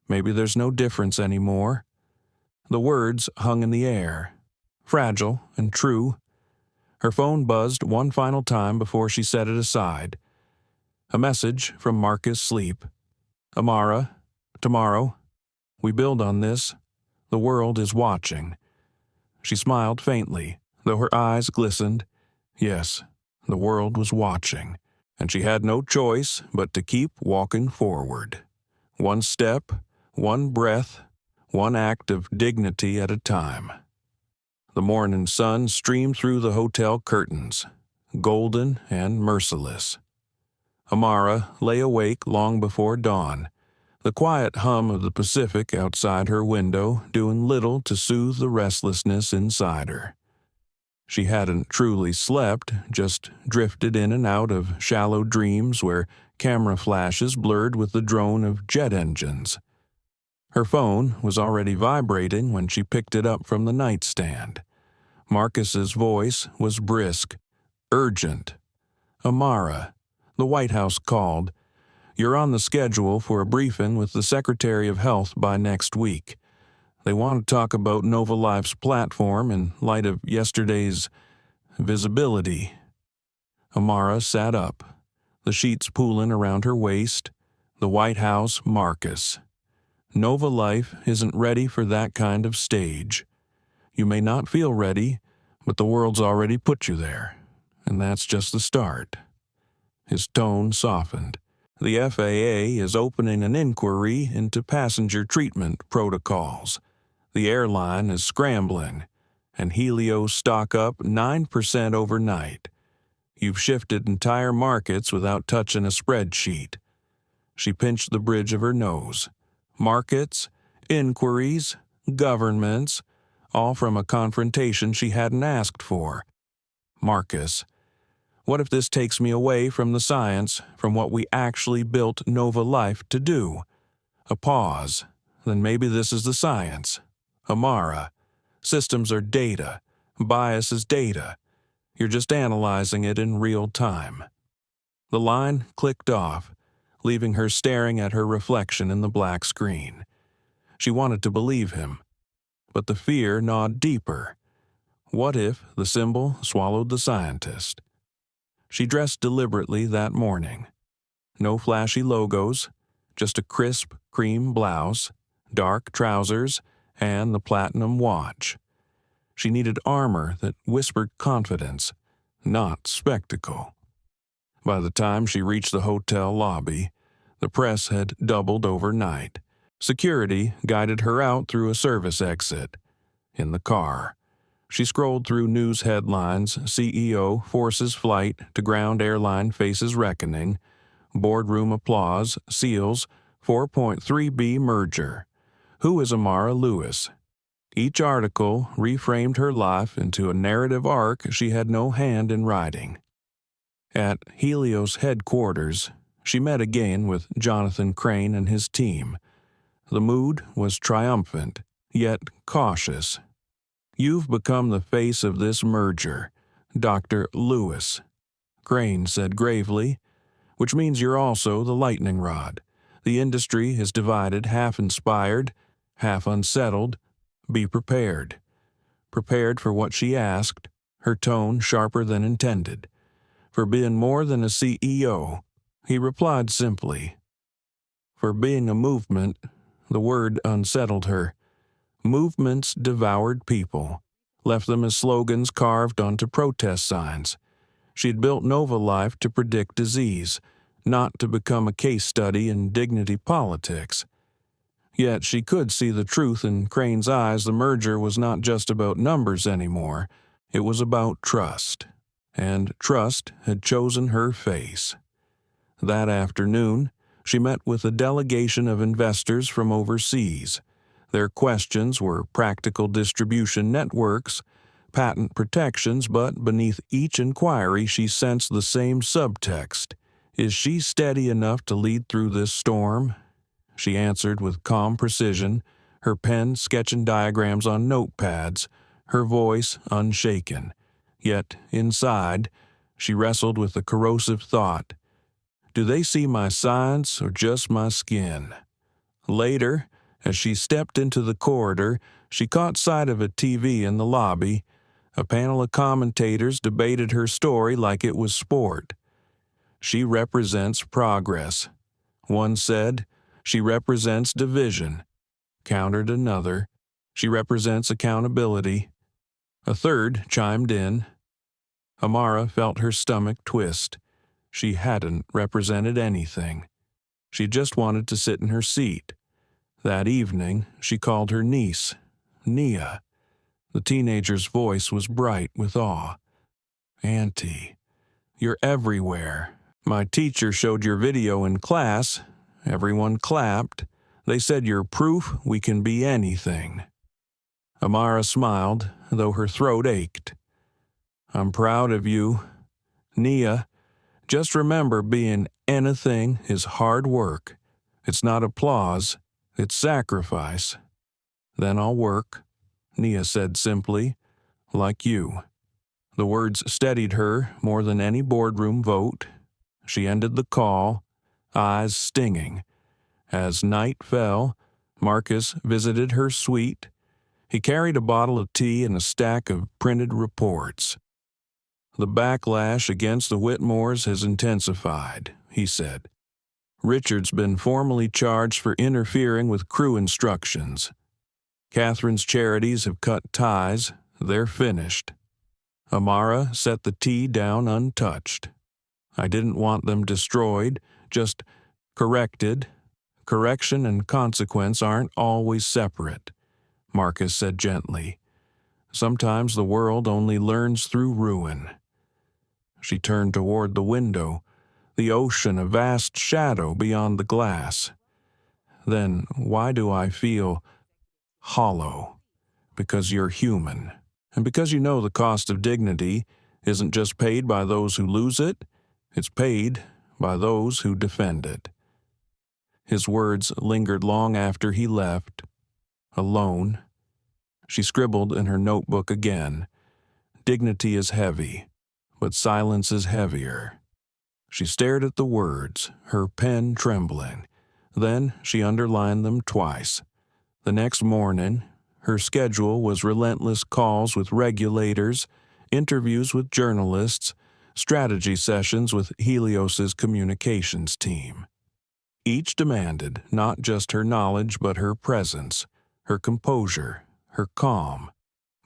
there's no difference anymore." The words hung in the air, fragile and true. Her phone buzzed one final time before she set it aside. A message from Marcus Sleep. "Amara, tomorrow. We build on this. The world is watching." She smiled faintly, though her eyes glistened. Yes, the world was watching, and she had no choice but to keep walking forward. One step, one breath, one act of dignity at a time. The morning sun streamed through the hotel curtains, golden and merciless. Amara lay awake long before dawn, the quiet hum of the Pacific outside her window doing little to soothe the restlessness inside her. She hadn't truly slept, just drifted in and out of shallow dreams where camera flashes blurred with the drone of jet engines. Her phone was already vibrating when she picked it up from the nightstand. Marcus's voice was brisk, urgent. "Amara, the White House called. You're on the schedule for a briefing with the Secretary of Health by next week. They want to talk about NovaLife's platform in light of yesterday's visibility." Amara sat up. the sheets pooling around her waist, the White House Marcus. NovaLife isn't ready for that kind of stage. You may not feel ready, but the world's already put you there, and that's just the start. His tone softened. The FAA is opening an inquiry into passenger treatment protocols. The airline is scrambling, and Helios stock up 9% overnight. You've shifted entire markets without touching a spreadsheet. She pinched the bridge of her nose. Markets, inquiries, governments, all from a confrontation she hadn't asked for. Marcus, what if this takes me away from the science, from what we actually built NovaLife to do? A pause. Then maybe this is the science. Amara, systems are data. Bias is data. You're just analyzing it in real time. The line clicked off, leaving her staring at her reflection in the black screen. She wanted to believe him, but the fear gnawed deeper. What if the symbol swallowed the scientist? She dressed deliberately that morning. No flashy logos, just a crisp cream blouse, dark trousers, and the platinum watch. She needed armor that whispered confidence, not spectacle. By the time she reached the hotel lobby, the press had doubled overnight. Security guided her out through a service exit. In the car, she scrolled through news headlines: CEO forces flight to ground, airline faces reckoning, boardroom applause seals 4.3B merger. Who is Amara Lewis? Each article reframed her life into a narrative arc she had no hand in writing. At Helios headquarters, she met again with Jonathan Crane and his team. The mood was triumphant, yet cautious. You've become the face of this merger, Dr. Lewis, Crane said gravely, which means you're also the lightning rod. The industry is divided, half inspired, half unsettled. Be prepared. Prepared for what she asked, her tone sharper than intended. For being more than a CEO, he replied simply. For being a movement, the word unsettled her. Movements devoured people, left them as slogans carved onto protest signs. She'd built NovaLife to predict disease, not to become a case study in dignity politics. Yet she could see the truth in Crane's eyes. The merger was not just about numbers anymore. It was about trust. And trust had chosen her face. That afternoon, she met with a delegation of investors from overseas. Their questions were practical distribution networks, patent protections, but beneath each inquiry she sensed the same subtext. Is she steady enough to lead through this storm? She answered with calm precision, her pen sketching diagrams on notepads, her voice unshaken. Yet, inside, she wrestled with the corrosive thought, do they see my science or just my skin? Later, as she stepped into the corridor, she caught sight of a TV in the lobby. A panel of commentators debated her story like it was sport. She represents progress. One said, she represents division. Countered another, she represents accountability. A third chimed in. Amara felt her stomach twist. She hadn't represented anything. She just wanted to sit in her seat. That evening, she called her niece, Nia. The teenager's voice was bright with awe. Auntie, you're everywhere. My teacher showed your video in class. Everyone clapped. They said you're proof we can be anything. Amara smiled, though her throat ached. I'm proud of you. Nia, just remember being anything is hard work. It's not applause, it's sacrifice. Then I'll work, Nia said simply, like you. The words steadied her more than any boardroom vote. She ended the call, eyes stinging. As night fell, Marcus visited her suite. He carried a bottle of tea and a stack of printed reports. "The backlash against the Whitmores has intensified," he said. "Richard's been formally charged for interfering with crew instructions. Catherine's charities have cut ties. They're finished." Amara set the tea down untouched. "I didn't want them destroyed, just corrected. Correction and consequence aren't always separate," Marcus said gently. "Sometimes the world only learns through ruin." She turned toward the window, the ocean a vast shadow beyond the glass. "Then why do I feel hollow? Because you're human. And because you know the cost of dignity isn't just paid by those who lose it, it's paid by those who defend it." His words lingered long after he left. Alone, she scribbled in her notebook again. "Dignity is heavy, but silence is heavier." She stared at the words, her pen trembling. Then she underlined them twice. The next morning, her schedule was relentless calls with regulators, interviews with journalists, strategy sessions with Helios's communications team. Each demanded not just her knowledge but her presence, her composure, her calm.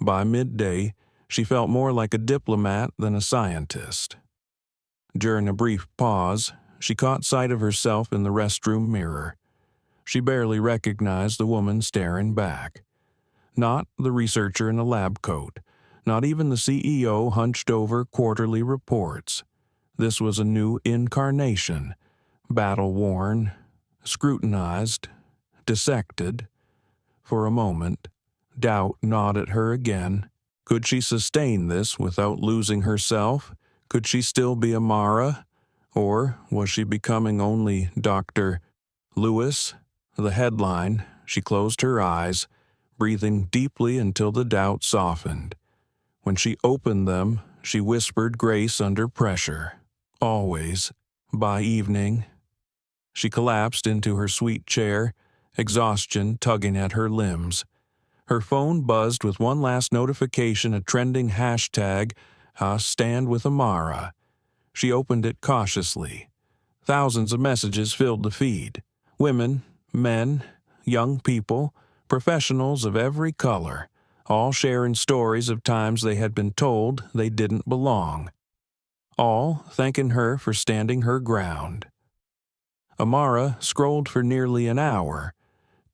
By midday, she felt more like a diplomat than a scientist. During a brief pause, she caught sight of herself in the restroom mirror. She barely recognized the woman staring back. Not the researcher in a lab coat, not even the CEO hunched over quarterly reports. This was a new incarnation, battle-worn, scrutinized, dissected. For a moment, doubt gnawed at her again. Could she sustain this without losing herself? Could she still be Amara? Or was she becoming only Dr. Lewis? The headline. She closed her eyes, breathing deeply until the doubt softened. When she opened them, she whispered grace under pressure. Always. By evening. She collapsed into her sweet chair, exhaustion tugging at her limbs. Her phone buzzed with one last notification, a trending hashtag, #Stand with Amara. She opened it cautiously. Thousands of messages filled the feed. Women, men, young people, professionals of every color, all sharing stories of times they had been told they didn't belong. All thanking her for standing her ground. Amara scrolled for nearly an hour,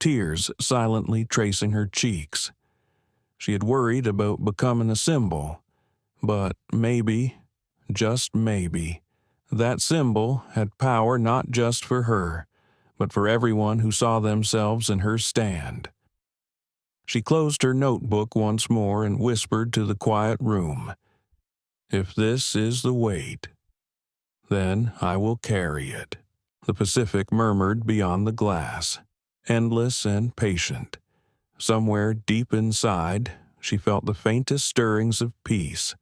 tears silently tracing her cheeks. She had worried about becoming a symbol, but maybe, just maybe, that symbol had power not just for her, but for everyone who saw themselves in her stand. She closed her notebook once more and whispered to the quiet room, "If this is the weight, then I will carry it." The Pacific murmured beyond the glass, endless and patient. Somewhere deep inside, she felt the faintest stirrings of peace.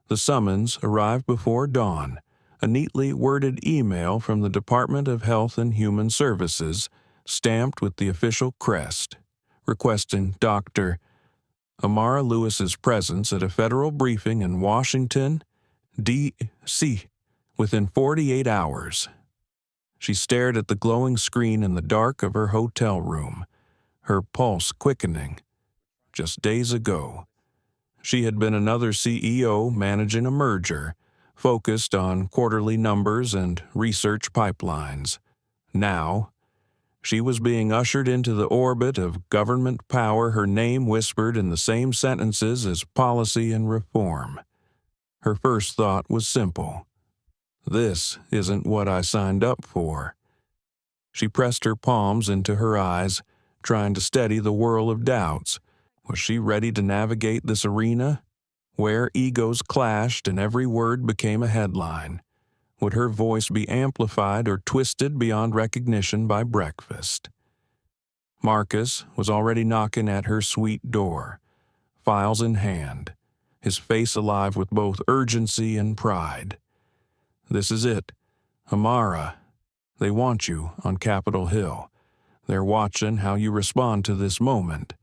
The summons arrived before dawn, a neatly worded email from the Department of Health and Human Services, stamped with the official crest, requesting Dr. Amara Lewis's presence at a federal briefing in Washington, D.C., within 48 hours. She stared at the glowing screen in the dark of her hotel room, her pulse quickening. Just days ago, she had been another CEO managing a merger, focused on quarterly numbers and research pipelines. Now, she was being ushered into the orbit of government power, her name whispered in the same sentences as policy and reform. Her first thought was simple. This isn't what I signed up for. She pressed her palms into her eyes, trying to steady the whirl of doubts. Was she ready to navigate this arena, where egos clashed and every word became a headline? Would her voice be amplified or twisted beyond recognition by breakfast? Marcus was already knocking at her suite door, files in hand, his face alive with both urgency and pride. "This is it. Amara. They want you on Capitol Hill. They're watching how you respond to this moment.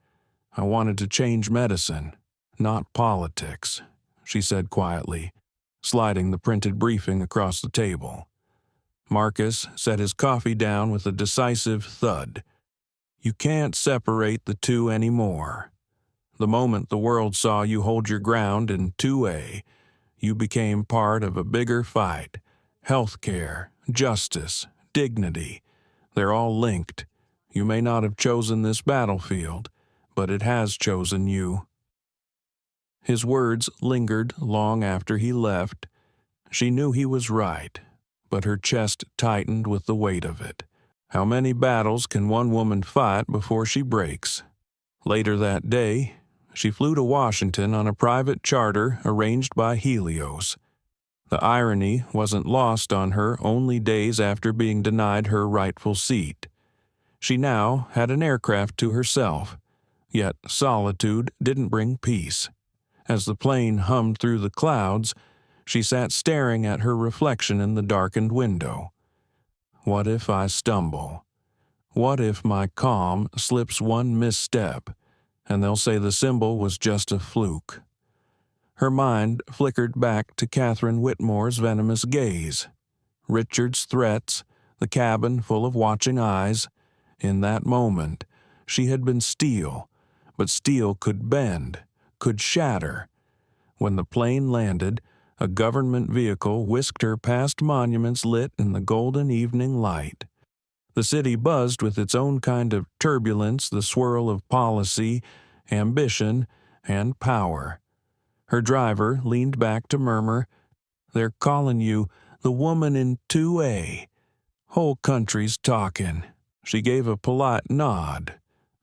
I wanted to change medicine, not politics," she said quietly. sliding the printed briefing across the table. Marcus set his coffee down with a decisive thud. You can't separate the two anymore. The moment the world saw you hold your ground in 2A, you became part of a bigger fight. Healthcare, justice, dignity, they're all linked. You may not have chosen this battlefield, but it has chosen you. His words lingered long after he left. She knew he was right, but her chest tightened with the weight of it. How many battles can one woman fight before she breaks? Later that day, she flew to Washington on a private charter arranged by Helios. The irony wasn't lost on her only days after being denied her rightful seat. She now had an aircraft to herself, yet solitude didn't bring peace. As the plane hummed through the clouds, she sat staring at her reflection in the darkened window. What if I stumble? What if my calm slips one misstep, and they'll say the symbol was just a fluke? Her mind flickered back to Catherine Whitmore's venomous gaze, Richard's threats, the cabin full of watching eyes. In that moment, she had been steel, but steel could bend, could shatter. When the plane landed, a government vehicle whisked her past monuments lit in the golden evening light. The city buzzed with its own kind of turbulence, the swirl of policy, ambition, and power. Her driver leaned back to murmur, "They're calling you the woman in 2A. Whole country's talking." She gave a polite nod,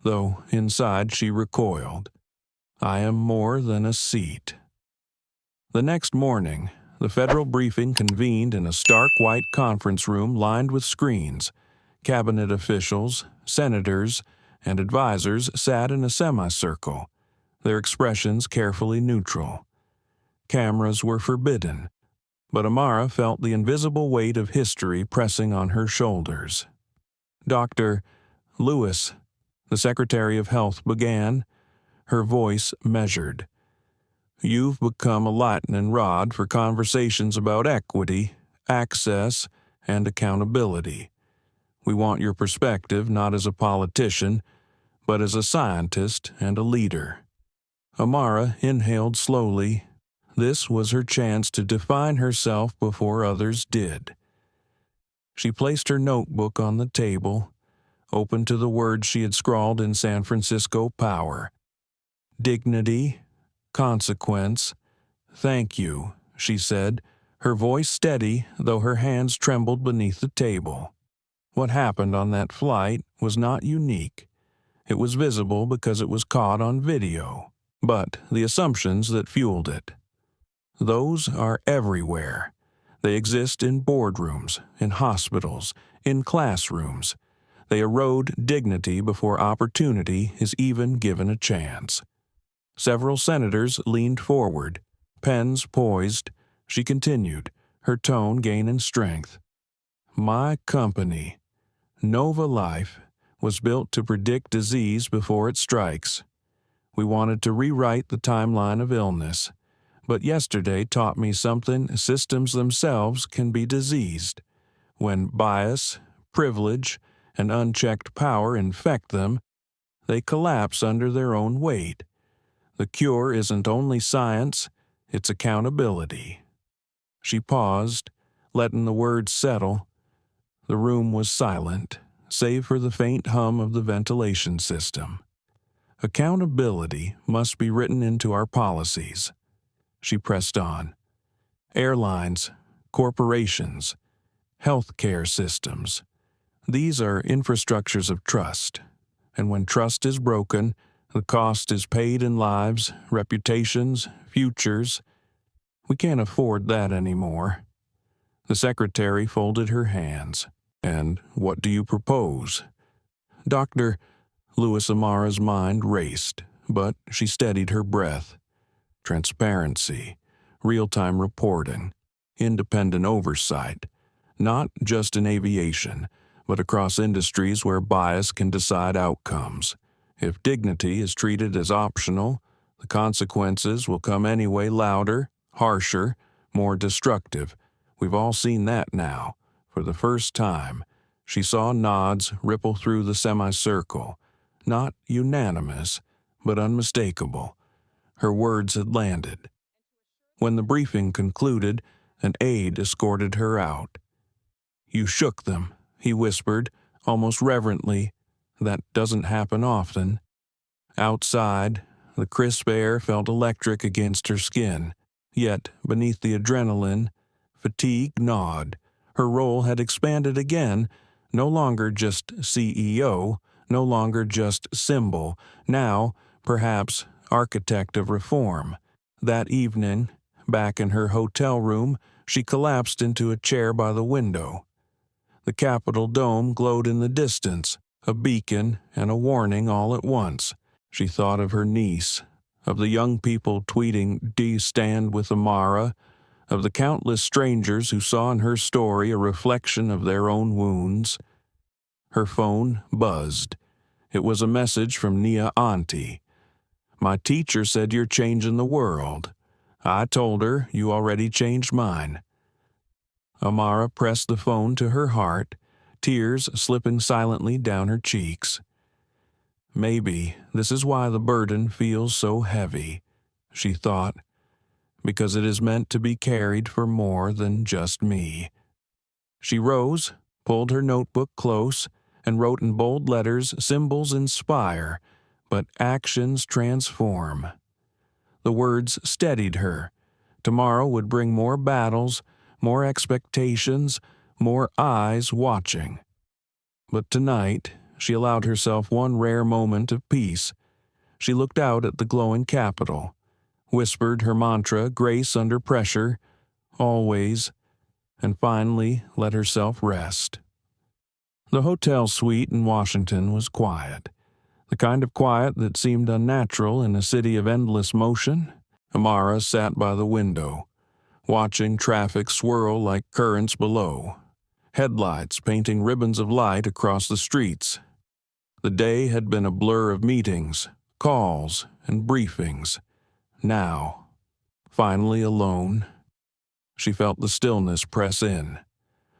though inside she recoiled. I am more than a seat. The next morning, the federal briefing convened in a stark white conference room lined with screens. Cabinet officials, senators, and advisors sat in a semicircle, their expressions carefully neutral. Cameras were forbidden, but Amara felt the invisible weight of history pressing on her shoulders. Dr. Lewis, the Secretary of Health, began, her voice measured. You've become a lightning rod for conversations about equity, access, and accountability. We want your perspective not as a politician, but as a scientist and a leader. Amara inhaled slowly. This was her chance to define herself before others did. She placed her notebook on the table, open to the words she had scrawled in San Francisco Power. Dignity, consequence, thank you, she said, her voice steady, though her hands trembled beneath the table. What happened on that flight was not unique. It was visible because it was caught on video, but the assumptions that fueled it, those are everywhere. They exist in boardrooms, in hospitals, in classrooms. They erode dignity before opportunity is even given a chance. Several senators leaned forward, pens poised. She continued, her tone gaining strength. My company, NovaLife, was built to predict disease before it strikes. We wanted to rewrite the timeline of illness, but yesterday taught me something systems themselves can be diseased. When bias, privilege, and unchecked power infect them, they collapse under their own weight. The cure isn't only science, it's accountability. She paused, letting the words settle. The room was silent, save for the faint hum of the ventilation system. Accountability must be written into our policies. She pressed on. Airlines, corporations, healthcare systems. These are infrastructures of trust, and when trust is broken, the cost is paid in lives, reputations, futures. We can't afford that anymore. The secretary folded her hands. And what do you propose? Dr. Lewis Amara's mind raced, but she steadied her breath. Transparency, real-time reporting, independent oversight, not just in aviation, but across industries where bias can decide outcomes. If dignity is treated as optional, the consequences will come anyway louder, harsher, more destructive. We've all seen that now. For the first time, she saw nods ripple through the semicircle. Not unanimous, but unmistakable. Her words had landed. When the briefing concluded, an aide escorted her out. "You shook them," he whispered, almost reverently. "That doesn't happen often." Outside, the crisp air felt electric against her skin. Yet, beneath the adrenaline, fatigue gnawed. Her role had expanded again, no longer just CEO, no longer just symbol, now, perhaps, architect of reform. That evening, back in her hotel room, she collapsed into a chair by the window. The Capitol dome glowed in the distance, a beacon and a warning all at once. She thought of her niece, of the young people tweeting, "Do you stand with Amara?" of the countless strangers who saw in her story a reflection of their own wounds. Her phone buzzed. It was a message from Nia Auntie. "My teacher said you're changing the world. I told her you already changed mine." Amara pressed the phone to her heart, tears slipping silently down her cheeks. Maybe this is why the burden feels so heavy, she thought, because it is meant to be carried for more than just me. She rose, pulled her notebook close, and wrote in bold letters, "Symbols inspire, but actions transform." The words steadied her. Tomorrow would bring more battles, more expectations, more eyes watching. But tonight, she allowed herself one rare moment of peace. She looked out at the glowing Capitol, whispered her mantra, "Grace under pressure, always," and finally let herself rest. The hotel suite in Washington was quiet, the kind of quiet that seemed unnatural in a city of endless motion. Amara sat by the window, watching traffic swirl like currents below, headlights painting ribbons of light across the streets. The day had been a blur of meetings, calls, and briefings. Now, finally alone, she felt the stillness press in.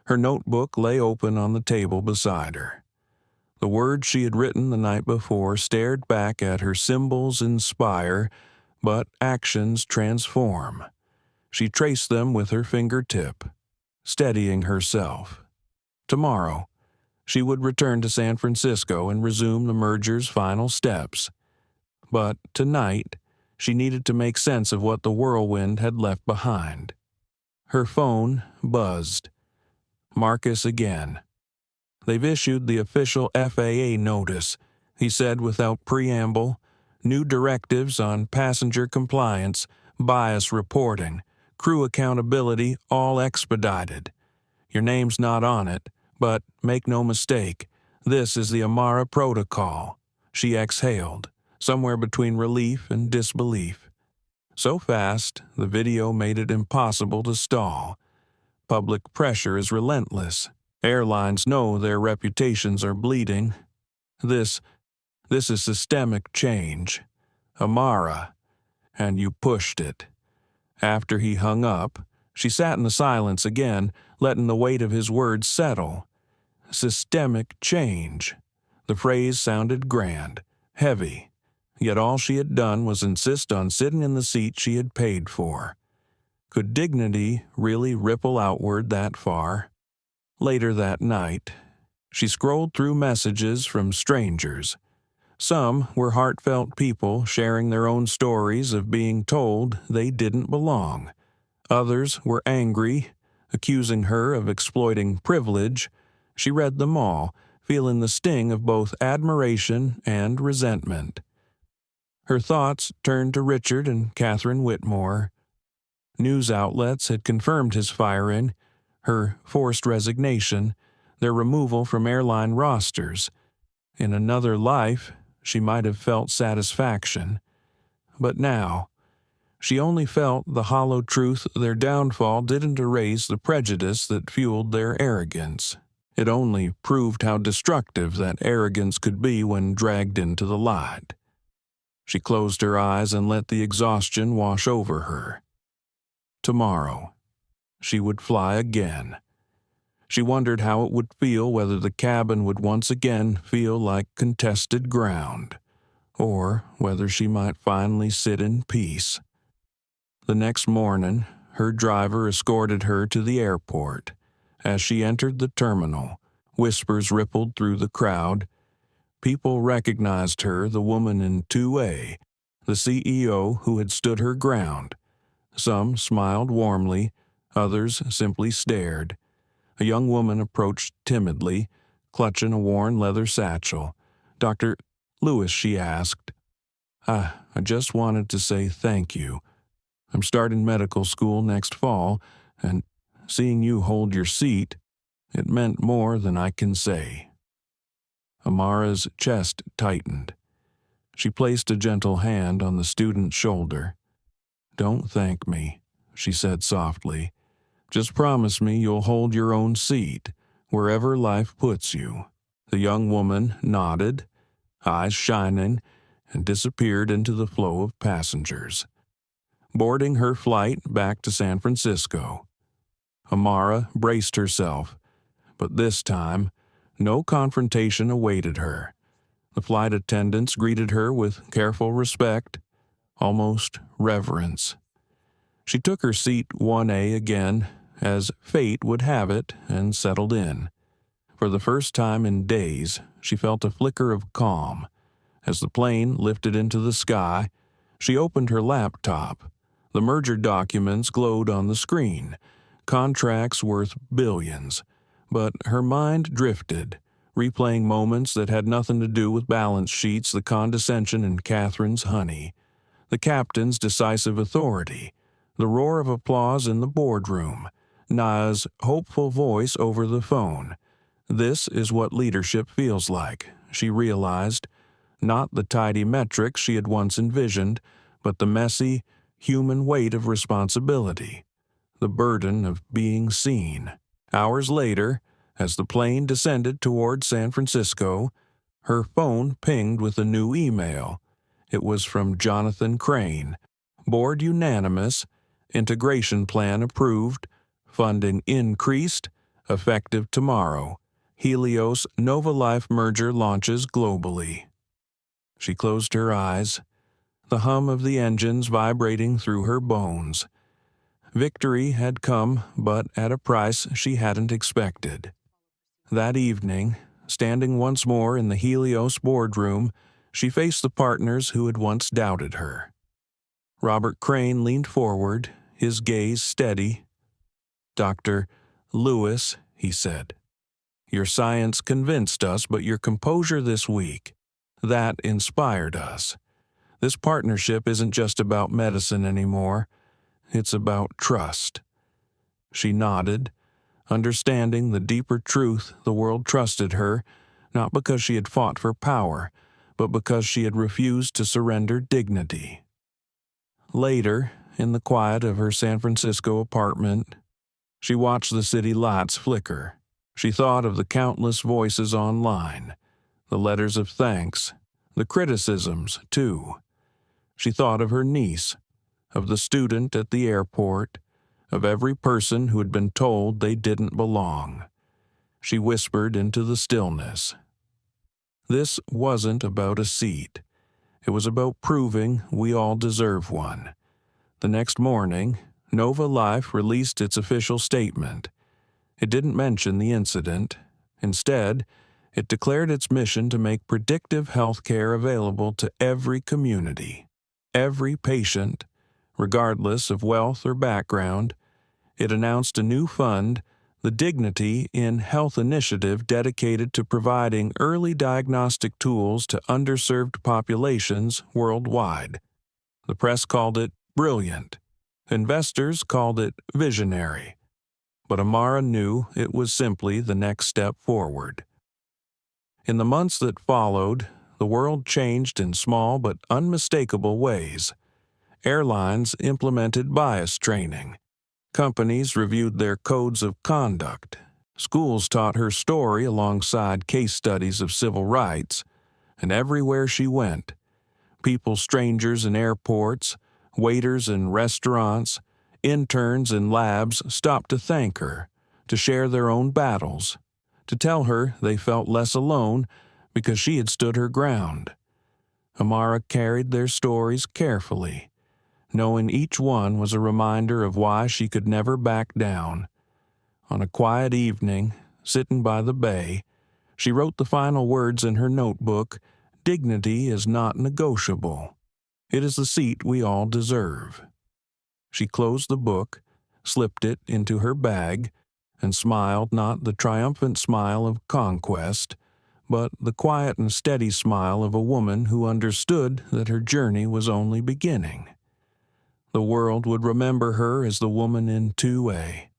Her notebook lay open on the table beside her. The words she had written the night before stared back at her. Symbols inspire, but actions transform. She traced them with her fingertip, steadying herself. Tomorrow, she would return to San Francisco and resume the merger's final steps. But tonight, she needed to make sense of what the whirlwind had left behind. Her phone buzzed. Marcus again. "They've issued the official FAA notice," he said without preamble. "New directives on passenger compliance, bias reporting, crew accountability, all expedited. Your name's not on it, but make no mistake, this is the Amara Protocol." She exhaled, somewhere between relief and disbelief. So fast, the video made it impossible to stall. Public pressure is relentless. Airlines know their reputations are bleeding. This is systemic change. Amara, and you pushed it. After he hung up, she sat in the silence again, letting the weight of his words settle. Systemic change. The phrase sounded grand, heavy, yet all she had done was insist on sitting in the seat she had paid for. Could dignity really ripple outward that far? Later that night, she scrolled through messages from strangers. Some were heartfelt people sharing their own stories of being told they didn't belong. Others were angry, accusing her of exploiting privilege. She read them all, feeling the sting of both admiration and resentment. Her thoughts turned to Richard and Catherine Whitmore. News outlets had confirmed his firing, her forced resignation, their removal from airline rosters. In another life, she might have felt satisfaction. But now, she only felt the hollow truth their downfall didn't erase the prejudice that fueled their arrogance. It only proved how destructive that arrogance could be when dragged into the light. She closed her eyes and let the exhaustion wash over her. Tomorrow, She would fly again. She wondered how it would feel, whether the cabin would once again feel like contested ground, or whether she might finally sit in peace. The next morning, her driver escorted her to the airport. As she entered the terminal, whispers rippled through the crowd. People recognized her, the woman in 2A, the CEO who had stood her ground. Some smiled warmly, others simply stared. A young woman approached timidly, clutching a worn leather satchel. "Dr. Lewis," she asked, I just wanted to say thank you. I'm starting medical school next fall, and seeing you hold your seat, it meant more than I can say." Amara's chest tightened. She placed a gentle hand on the student's shoulder. "Don't thank me," she said softly. "Just promise me you'll hold your own seat, wherever life puts you." The young woman nodded, eyes shining, and disappeared into the flow of passengers. Boarding her flight back to San Francisco, Amara braced herself, but this time, no confrontation awaited her. The flight attendants greeted her with careful respect, almost reverence. She took her seat 1A again, as fate would have it, and settled in. For the first time in days, she felt a flicker of calm. As the plane lifted into the sky, she opened her laptop. The merger documents glowed on the screen, contracts worth billions. But her mind drifted, replaying moments that had nothing to do with balance sheets, the condescension in Catherine's honey, the captain's decisive authority, the roar of applause in the boardroom, Naya's hopeful voice over the phone. This is what leadership feels like, she realized. Not the tidy metrics she had once envisioned, but the messy, human weight of responsibility, the burden of being seen. Hours later, as the plane descended toward San Francisco, her phone pinged with a new email. It was from Jonathan Crane. "Board unanimous, integration plan approved, funding increased, effective tomorrow. Helios NovaLife merger launches globally." She closed her eyes, the hum of the engines vibrating through her bones. Victory had come, but at a price she hadn't expected. That evening, standing once more in the Helios boardroom, she faced the partners who had once doubted her. Robert Crane leaned forward, his gaze steady. "Dr. Lewis," he said, "your science convinced us, but your composure this week, that inspired us. This partnership isn't just about medicine anymore. It's about trust." She nodded, understanding the deeper truth. The world trusted her, not because she had fought for power, but because she had refused to surrender dignity. Later, in the quiet of her San Francisco apartment, she watched the city lights flicker. She thought of the countless voices online, the letters of thanks, the criticisms, too. She thought of her niece, of the student at the airport, of every person who had been told they didn't belong. She whispered into the stillness. This wasn't about a seat. It was about proving we all deserve one. The next morning, NovaLife released its official statement. It didn't mention the incident. Instead, it declared its mission to make predictive health care available to every community, every patient, regardless of wealth or background. It announced a new fund, the Dignity in Health Initiative, dedicated to providing early diagnostic tools to underserved populations worldwide. The press called it brilliant. Investors called it visionary. But Amara knew it was simply the next step forward. In the months that followed, the world changed in small but unmistakable ways. Airlines implemented bias training. Companies reviewed their codes of conduct. Schools taught her story alongside case studies of civil rights. And everywhere she went, people, strangers in airports, waiters in restaurants, Interns in labs stopped to thank her, to share their own battles, to tell her they felt less alone because she had stood her ground. Amara carried their stories carefully, knowing each one was a reminder of why she could never back down. On a quiet evening, sitting by the bay, she wrote the final words in her notebook, "Dignity is not negotiable. It is the seat we all deserve." She closed the book, slipped it into her bag, and smiled not the triumphant smile of conquest, but the quiet and steady smile of a woman who understood that her journey was only beginning. The world would remember her as the woman in 2A,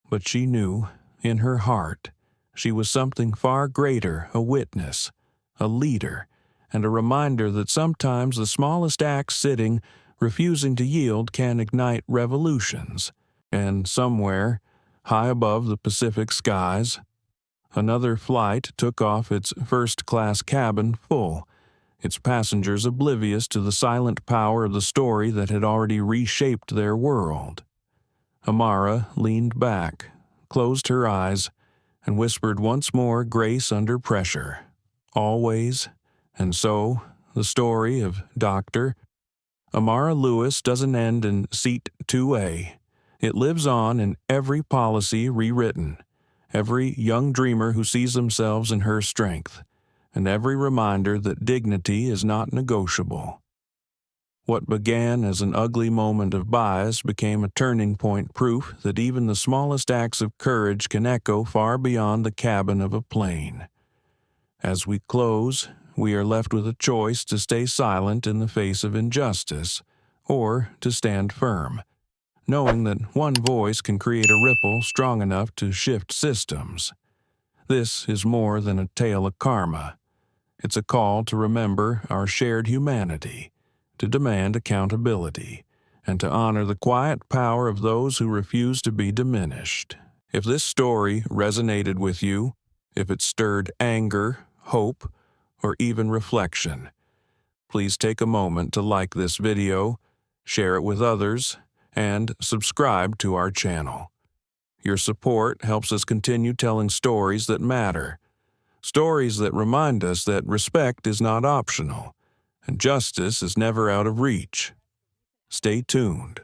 but she knew, in her heart, she was something far greater, a witness, a leader, and a reminder that sometimes the smallest act sitting, refusing to yield, can ignite revolutions. And somewhere, high above the Pacific skies, another flight took off, its first-class cabin full, its passengers oblivious to the silent power of the story that had already reshaped their world. Amara leaned back, closed her eyes, and whispered once more grace under pressure. Always. And so, the story of Dr. Amara Lewis doesn't end in seat 2A. It lives on in every policy rewritten, every young dreamer who sees themselves in her strength, and every reminder that dignity is not negotiable. What began as an ugly moment of bias became a turning point, proof that even the smallest acts of courage can echo far beyond the cabin of a plane. As we close, we are left with a choice to stay silent in the face of injustice, or to stand firm, knowing that one voice can create a ripple strong enough to shift systems. This is more than a tale of karma. It's a call to remember our shared humanity, to demand accountability, and to honor the quiet power of those who refuse to be diminished. If this story resonated with you, if it stirred anger, hope, or even reflection, please take a moment to like this video, share it with others, and subscribe to our channel. Your support helps us continue telling stories that matter, stories that remind us that respect is not optional, and justice is never out of reach. Stay tuned.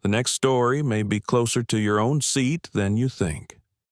The next story may be closer to your own seat than you think.